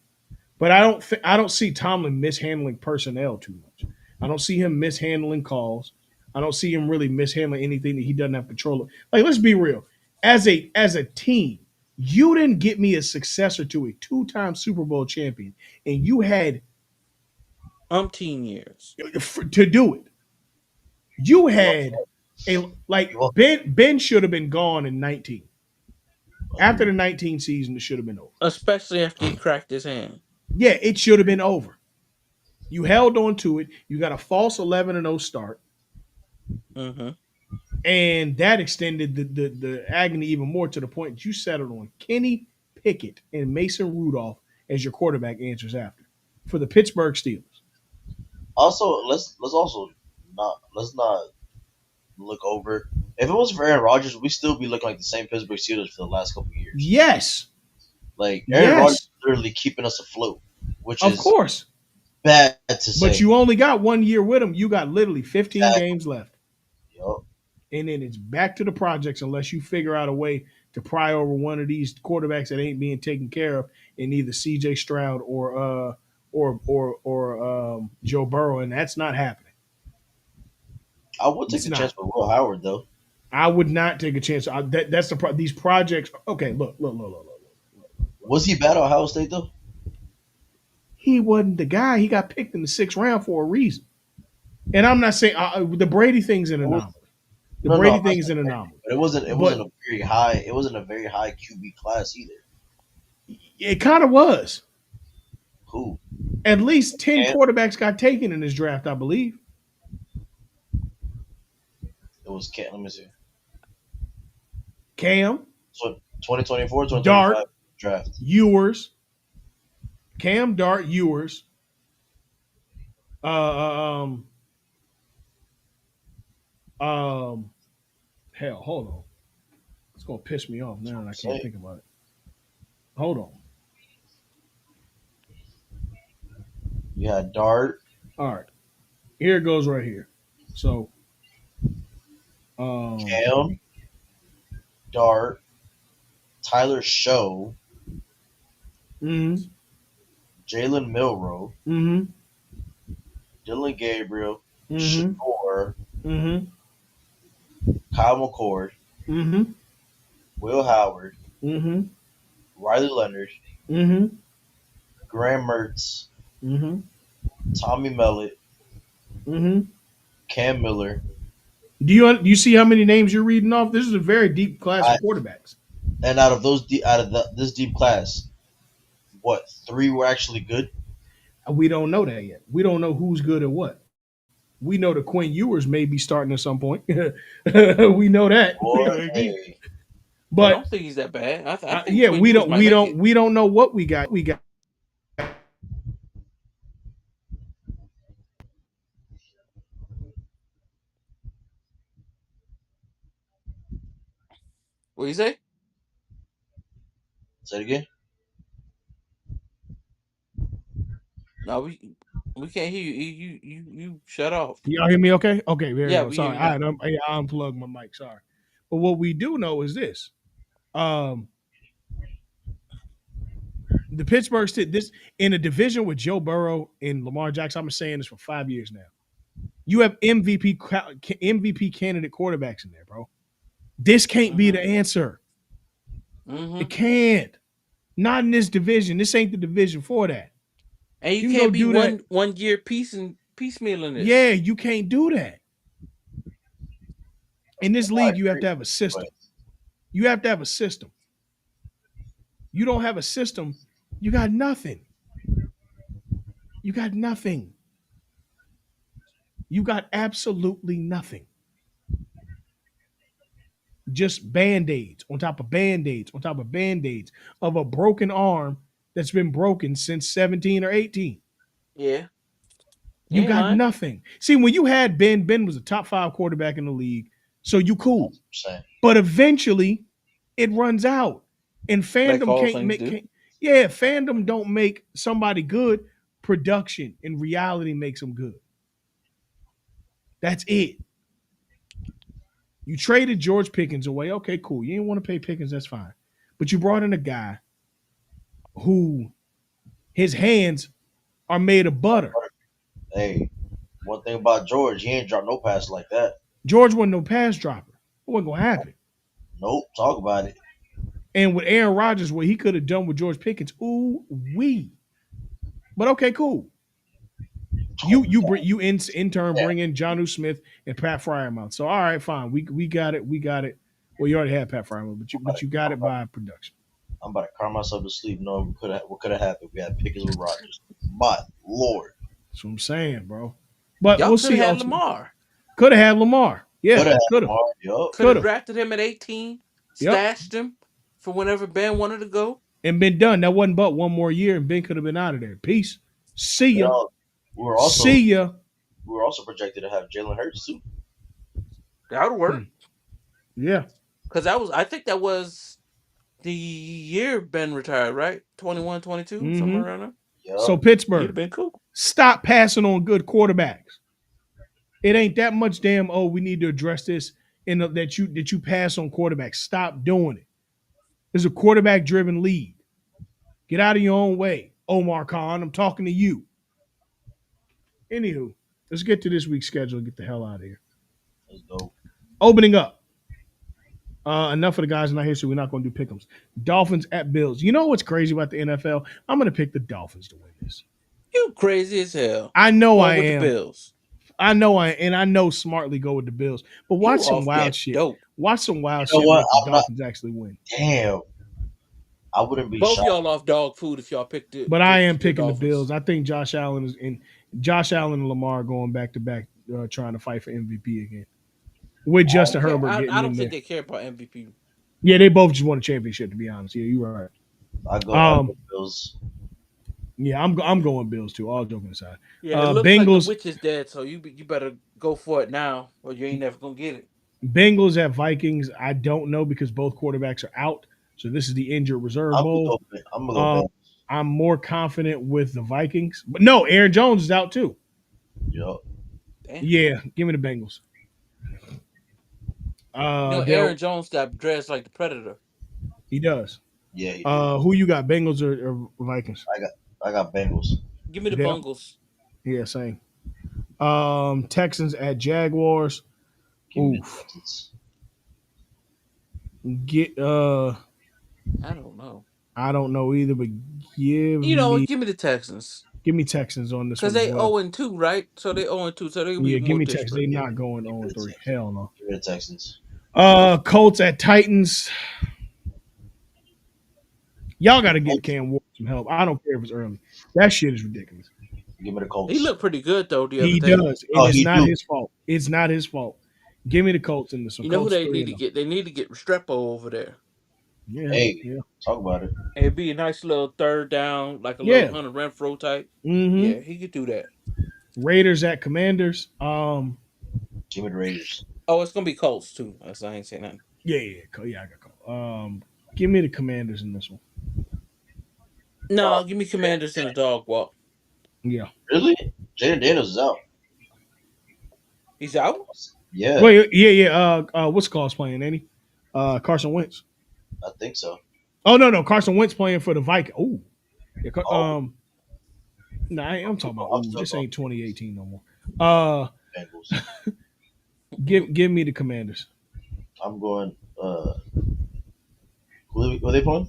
But I don't see Tomlin mishandling personnel too much. I don't see him mishandling calls. I don't see him really mishandling anything that he doesn't have control of. Like let's be real. As a team, you didn't get me a successor to a two-time Super Bowl champion, and you had Umpteen years. to do it. You You had a like you Ben should have been gone in 19. After the 19 season, it should have been over. Especially after he cracked his hand. Yeah, it should have been over. You held on to it. You got a false 11-0 start, Mm-hmm. and that extended the agony even more to the point that you settled on Kenny Pickett and Mason Rudolph as your quarterback answers after for the Pittsburgh Steelers. also let's also not let's not look over. If it wasn't for Aaron Rodgers, we still be looking like the same Pittsburgh Steelers for the last couple of years. Yes, Like Aaron Rodgers yes, is literally keeping us afloat, which of is course. bad to But say. you only got 1 year with him. You got literally 15 Exactly. games left. Yup. And then it's back to the projects unless you figure out a way to pry over one of these quarterbacks that ain't being taken care of in either C.J. Stroud or Joe Burrow, and that's not happening. I would take It's a chance not. with Will Howard though. I would not take a chance. That's these projects. Okay, look. Was he bad at Ohio State though? He wasn't the guy. He got picked in the sixth round for a reason. And I'm not saying the Brady thing's an It was, anomaly. The no, Brady I'm not thing is saying an Brady, anomaly. but it wasn't But a very high. It wasn't a very high QB class either. it kind of was. Who? At least 10 And quarterbacks got taken in this draft, I believe. it was Let me see. Cam, So 2024, 2025 Dart, draft. Ewers, Cam, Dart, Ewers. Uh, uh, um, um, hell, hold on. It's gonna piss me off That's now, what and I'm I can't saying. think about it. Hold on. You had Dart, All right, here it goes right here. So, um, Cam, Dart, Tyler Show, mm-hmm, Jalen Milrow, mm-hmm, Dylan Gabriel, mm-hmm, Shador, mm-hmm, Kyle McCord, mm-hmm, Will Howard, mm-hmm, Riley Leonard, mm-hmm, Graham Mertz, mm-hmm, Tommy Mellett, mm-hmm. Cam Miller. Do you see how many names you're reading off? This is a very deep class of I, quarterbacks. and out of this deep class, what three were actually good? We don't know that yet. We don't know who's good at what. We know that Quinn Ewers may be starting at some point. We know that. Boy, hey, I But don't think he's that bad. I think yeah, Quinn Ewers might make it. we don't know what we got. We got What you say? say it again. No, we can't hear you. You shut off. y'all hear me okay? Okay, there you Yeah, go. we hear Sorry. you now. I unplugged my mic. Sorry. But what we do know is this. Um the Pittsburgh Steelers, this in a division with Joe Burrow and Lamar Jackson. I'm saying this for 5 years now. You have MVP candidate quarterbacks in there, bro. This can't be Mm-hmm. the answer. Mm-hmm. It can't. Not in this division. This ain't the division for that. And you You can go can't be do that. one year piecemeal in Yeah, this. you can't do that. In this I league, you have agree, to have a but system. You have to have a system. You don't have a system, you got nothing. You got nothing. You got absolutely nothing. Just band-aids on top of band-aids on top of band-aids of a broken arm that's been broken since 17 or 18. Yeah, you You ain't got lying. nothing. See, when you had Ben was a top 5 quarterback in the league, so you cool. that's what I'm saying. But eventually it runs out. And Like fandom all can't things make do. can't, yeah, fandom don't make somebody good. Production and reality makes them good. That's it. You traded George Pickens away. Okay, cool. You didn't want to pay Pickens, that's fine. But you brought in a guy who his hands are made of butter. Hey, one thing about George, he ain't dropped no pass like that. George wasn't no pass dropper. It wasn't gonna happen. Nope, talk about it. And with Aaron Rodgers, what he could have done with George Pickens, ooh wee. But okay, cool. You in turn Yeah, bring in Jonnu Smith and Pat Fryermouth. So all right, fine. We got it. We got it. Well, you already had Pat Fryermouth, but you got I'm it about, by production. I'm about to cry myself to sleep knowing what could have happened. We had Pickens with Rodgers. My lord, That's what I'm saying, bro. But Y'all we'll could have see. had Ultimately, Lamar. could have had Lamar. could Yeah, have could had have, Lamar. Yup. Could could have have. drafted him at 18, Yep, stashed him for whenever Ben wanted to go. and been done. That wasn't but one more year, and Ben could have been out of there. Peace. See You ya. know, we were See also ya. we were also projected to have Jalen Hurts too. That would Hmm. work. Yeah. Because I think that was the year Ben retired, right? 21, 22, Mm-hmm. somewhere around there. So Yup. He'd have Pittsburgh, been cool. stop passing on good quarterbacks. It ain't that much damn. Oh, we need to address this in that you pass on quarterbacks. Stop doing it. It's a quarterback driven league. Get out of your own way, Omar Khan. I'm talking to you. Anywho, let's get to this week's schedule and get the hell out of here. Let's go. Opening up. Enough of the guys not here, so we're not going to do pick'ems. Dolphins at Bills. You know what's crazy about the NFL? I'm going to pick the Dolphins to win this. You crazy as hell. I know I Going with the am. Bills. I know smartly go with the Bills. But watch You some off wild that shit. dope. Watch some wild You know shit what? make the I'm not. Dolphins actually win. Damn, I wouldn't be Both shocked. y'all off dog food if y'all picked But I am the picking the Dolphins. Bills. I think Josh Allen and Lamar going back to back, trying to fight for MVP again with Justin Herbert getting I in don't think there. they care about MVP. Yeah, they both just won a championship. To be honest, yeah, you're right. I'll go Um, Bills. yeah, I'm going Bills too. All joking aside, Yeah, it looks like the Bengals witch is dead, so you better go for it now, or you ain't never gonna get it. Bengals at Vikings. I don't know because both quarterbacks are out, so this is the injured reserve bowl. I'm gonna go Um, Bengals. I'm more confident with the Vikings, but no, Aaron Jones is out too. Yup. Damn. Yeah, give me the Bengals. Aaron Dale, Jones got dressed like the Predator. he does. Yeah, he do. Who you got, Bengals or Vikings? I got I got Bengals. Give me the Dale, Bungles. yeah, same. Texans at Jaguars. Give me the Oof. Texans. Get I don't know. I don't know either, but give You know what? me Give me the Texans. give me Texans on this Because one as they well. 0-2, right? So they 0-2, so they'll be Yeah, give more me Texans. They desperate. Give, not going give me 0 the 3. Texans. Hell no. Give me the Texans. Colts at Titans. Y'all got to get Colts. Cam Ward some help. I don't care if it's early. That shit is ridiculous. Give me the He Colts. looked pretty good, though, the other He day. does, and Oh, it's he not do. his fault. It's not his fault. Give me the Colts in this one. You know who Colts they 3 need and to 0. get? They need to get Restrepo over there. Yeah, Hey, yeah, talk about it. It'd be a nice little third down, like a little yeah. Hunter Renfro type. Mm-hmm. Yeah, he could do that. Raiders at Commanders. Give me the Raiders. Oh, it's gonna be Colts too. I ain't saying nothing. Yeah. I got call. Give me the Commanders in this one. Uh, No, give me Commanders in the dog walk. Yeah. really? Jaden Daniels is out. He's out. Yeah, Wait, yeah. What's Carl's playing? Any? Carson Wentz. I think so. Oh no. Carson Wentz playing for the Vikings. Oh, yeah, Oh, nah, I'm talking about. I'm Ooh, still this going ain't 2018 no more. Uh, Bengals. give me the Commanders. I'm going. Who are they playing?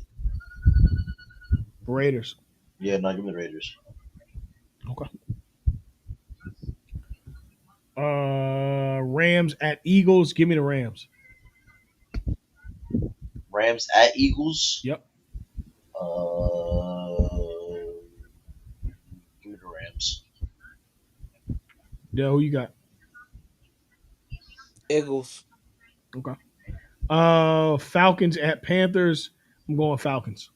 Raiders. Yeah, no, give me the Raiders. Okay. Rams at Eagles. Give me the Rams. Rams at Eagles. Yep. Give me the Rams. Yeah, who you got? Eagles. Okay. Falcons at Panthers. I'm going Falcons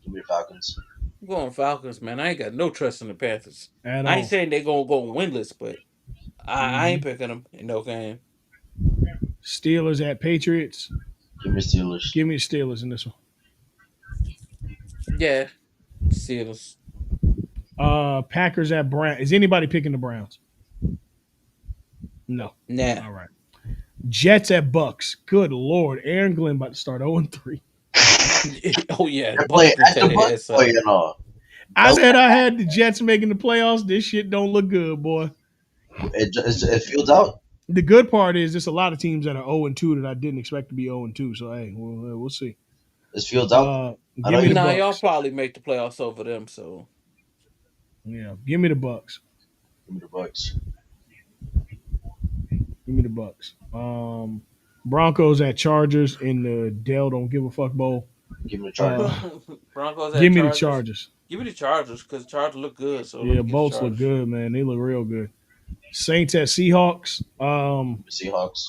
Give me the Falcons. I'm going Falcons, man. I ain't got no trust in the Panthers. at I ain't all. saying they gonna go winless, but I hmm ain't picking them in no game. Steelers at Patriots. Give me Steelers. Give me the Steelers in this one. Yeah, Steelers. Packers at Brown. Is anybody picking the Browns? No. Nah. All right. Jets at Bucks. Good Lord. Aaron Glenn about to start 0-3. Oh yeah, the They're Bucks playing can at tear the their Bucks. ass Oh up. yeah, no. I said I had the Jets making the playoffs. This shit don't look good, boy. It Fields out. The good part is there's a lot of teams that are 0-2 that I didn't expect to be 0-2. So hey, we'll see. Is Fields out? I Give know me the you. Nah, y'all Bucks. probably make the playoffs over them. So Yeah, give me the Bucks. Give me the Bucks. Give me the Bucks. Broncos at Chargers in the Dell Don't Give a Fuck Bowl. Give me the Chargers. Uh, Broncos give at me the Chargers. Chargers. Give me the Chargers because Chargers look good. So let Yeah, me get the bolts look Chargers. good, man. They look real good. Saints at Seahawks. Give me Seahawks.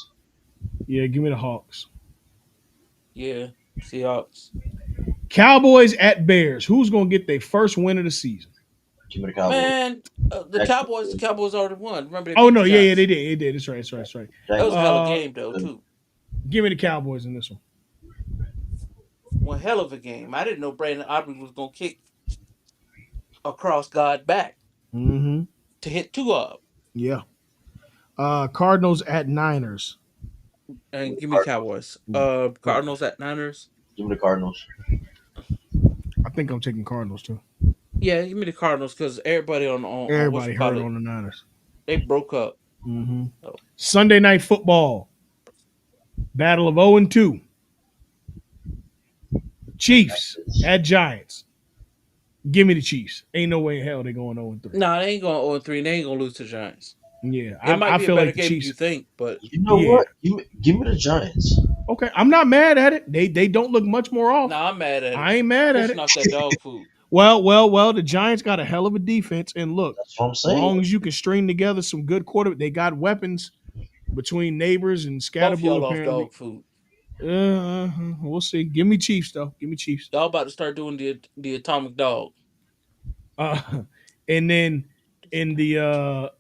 Yeah, give me the Hawks. Yeah, Seahawks. Cowboys at Bears. Who's gonna get their first win of the season? Give me the Cowboys. Man, the Jacksonville. Cowboys. The Cowboys already won. Remember they Oh beat no, the yeah, they Giants. did. They did. That's right. That's right. That was a hell of a Jacksonville. game though too. Give me the Cowboys in this one. One hell of a game. I didn't know Brandon Aubrey was gonna kick across God's back Mm-hmm. to hit two up. Yeah. Cardinals at Niners. Give me And the give me Cardinals. Cowboys. Okay. Cardinals at Niners. Give me the Cardinals. I think I'm taking Cardinals too. Yeah, give me the Cardinals because everybody on what Everybody you call heard it, on the Niners. they broke up. Mm-hmm. So, Sunday night football. Battle of 0-2. Chiefs at Giants. Give me the Chiefs. Ain't no way in hell they going 0-3. nah, they ain't going 0-3. They ain't gonna lose to Giants. Yeah, It might I be a feel better like the game than you Chiefs. think, but You know Yeah. what? Give me the Giants. Okay, I'm not mad at it. They don't look much more off. nah, I'm mad at it. I ain't mad at Fishing it. off that dog food. Well. The Giants got a hell of a defense, and look, That's what I'm saying. long as you can string together some good quarter, they got weapons between neighbors and Both Scatterboo. y'all off Apparently, dog food. We'll see. Give me Chiefs though. Give me Chiefs. Y'all about to start doing the atomic dog. And then in the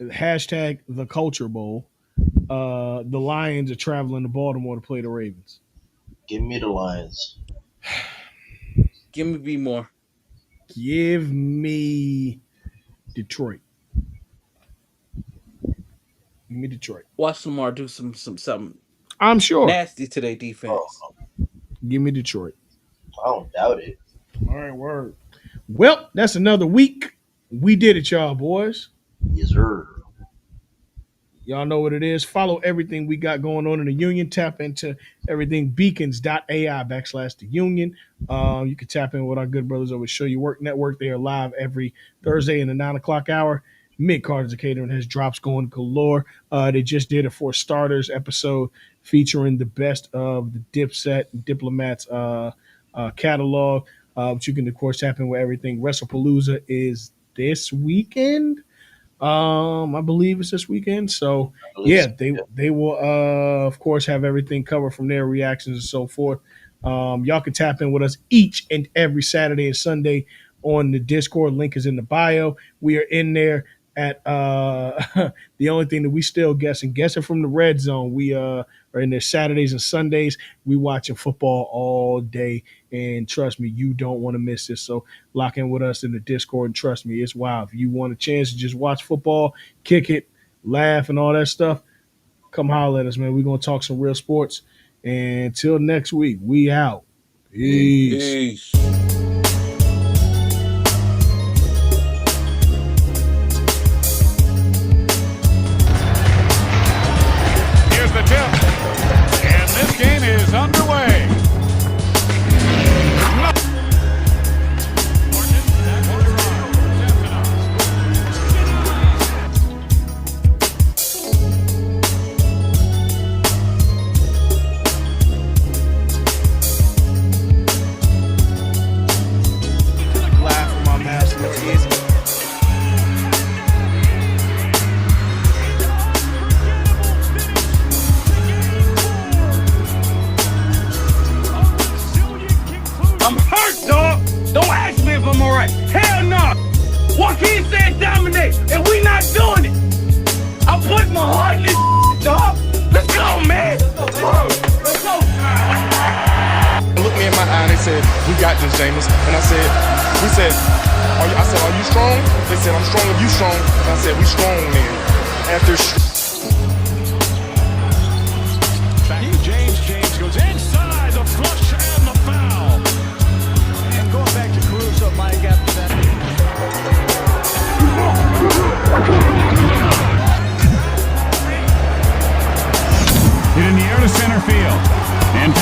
hashtag the Culture Bowl, the Lions are traveling to Baltimore to play the Ravens. Give me the Lions. Give me B more. Give me Detroit. Give me Detroit. Watch Lamar do something I'm sure. nasty to their defense. Oh, Give me Detroit. I don't doubt it. All right, word. Well, that's another week. We did it, y'all boys. Yes, sir. Y'all know what it is. Follow everything we got going on in the union. Tap into everything beacons.ai/the union. You can tap in with our good brothers over at Show You Work Network. They are live every Thursday in the 9 o'clock hour. Mid Cards of Catering has drops going galore. They just did a For Starters episode featuring the best of the Dipset and Diplomats catalog. But you can, of course, tap in with everything. WrestlePalooza is this weekend. I believe it's this weekend. So yeah, they will of course have everything covered from their reactions and so forth. Y'all can tap in with us each and every Saturday and Sunday on the Discord. Link is in the bio. We are in there at the only thing that we still guessing from the red zone. We are in there Saturdays and Sundays. We watching football all day, and trust me, you don't want to miss this. So lock in with us in the Discord, and trust me, it's wild. If you want a chance to just watch football, kick it, laugh, and all that stuff, come holler at us, man. We're gonna talk some real sports. And until next week, we out. Peace. Here's the tip. And this game is underway. Laugh for my master. That's easy. I'm hurt, dog. Don't ask me if I'm alright. Hell no. Joaquin said dominate, and we not doing it. I put my heart in this dog. Let's go, man. Let's go. They looked me in my eye and they said, "We got this, James." And I said, "Are you strong?" They said, "I'm strong if you strong." And I said, "We strong, man." After James goes inside the flush and the foul. And going back to Caruso, Mike, after that. Hit in the air to center field. And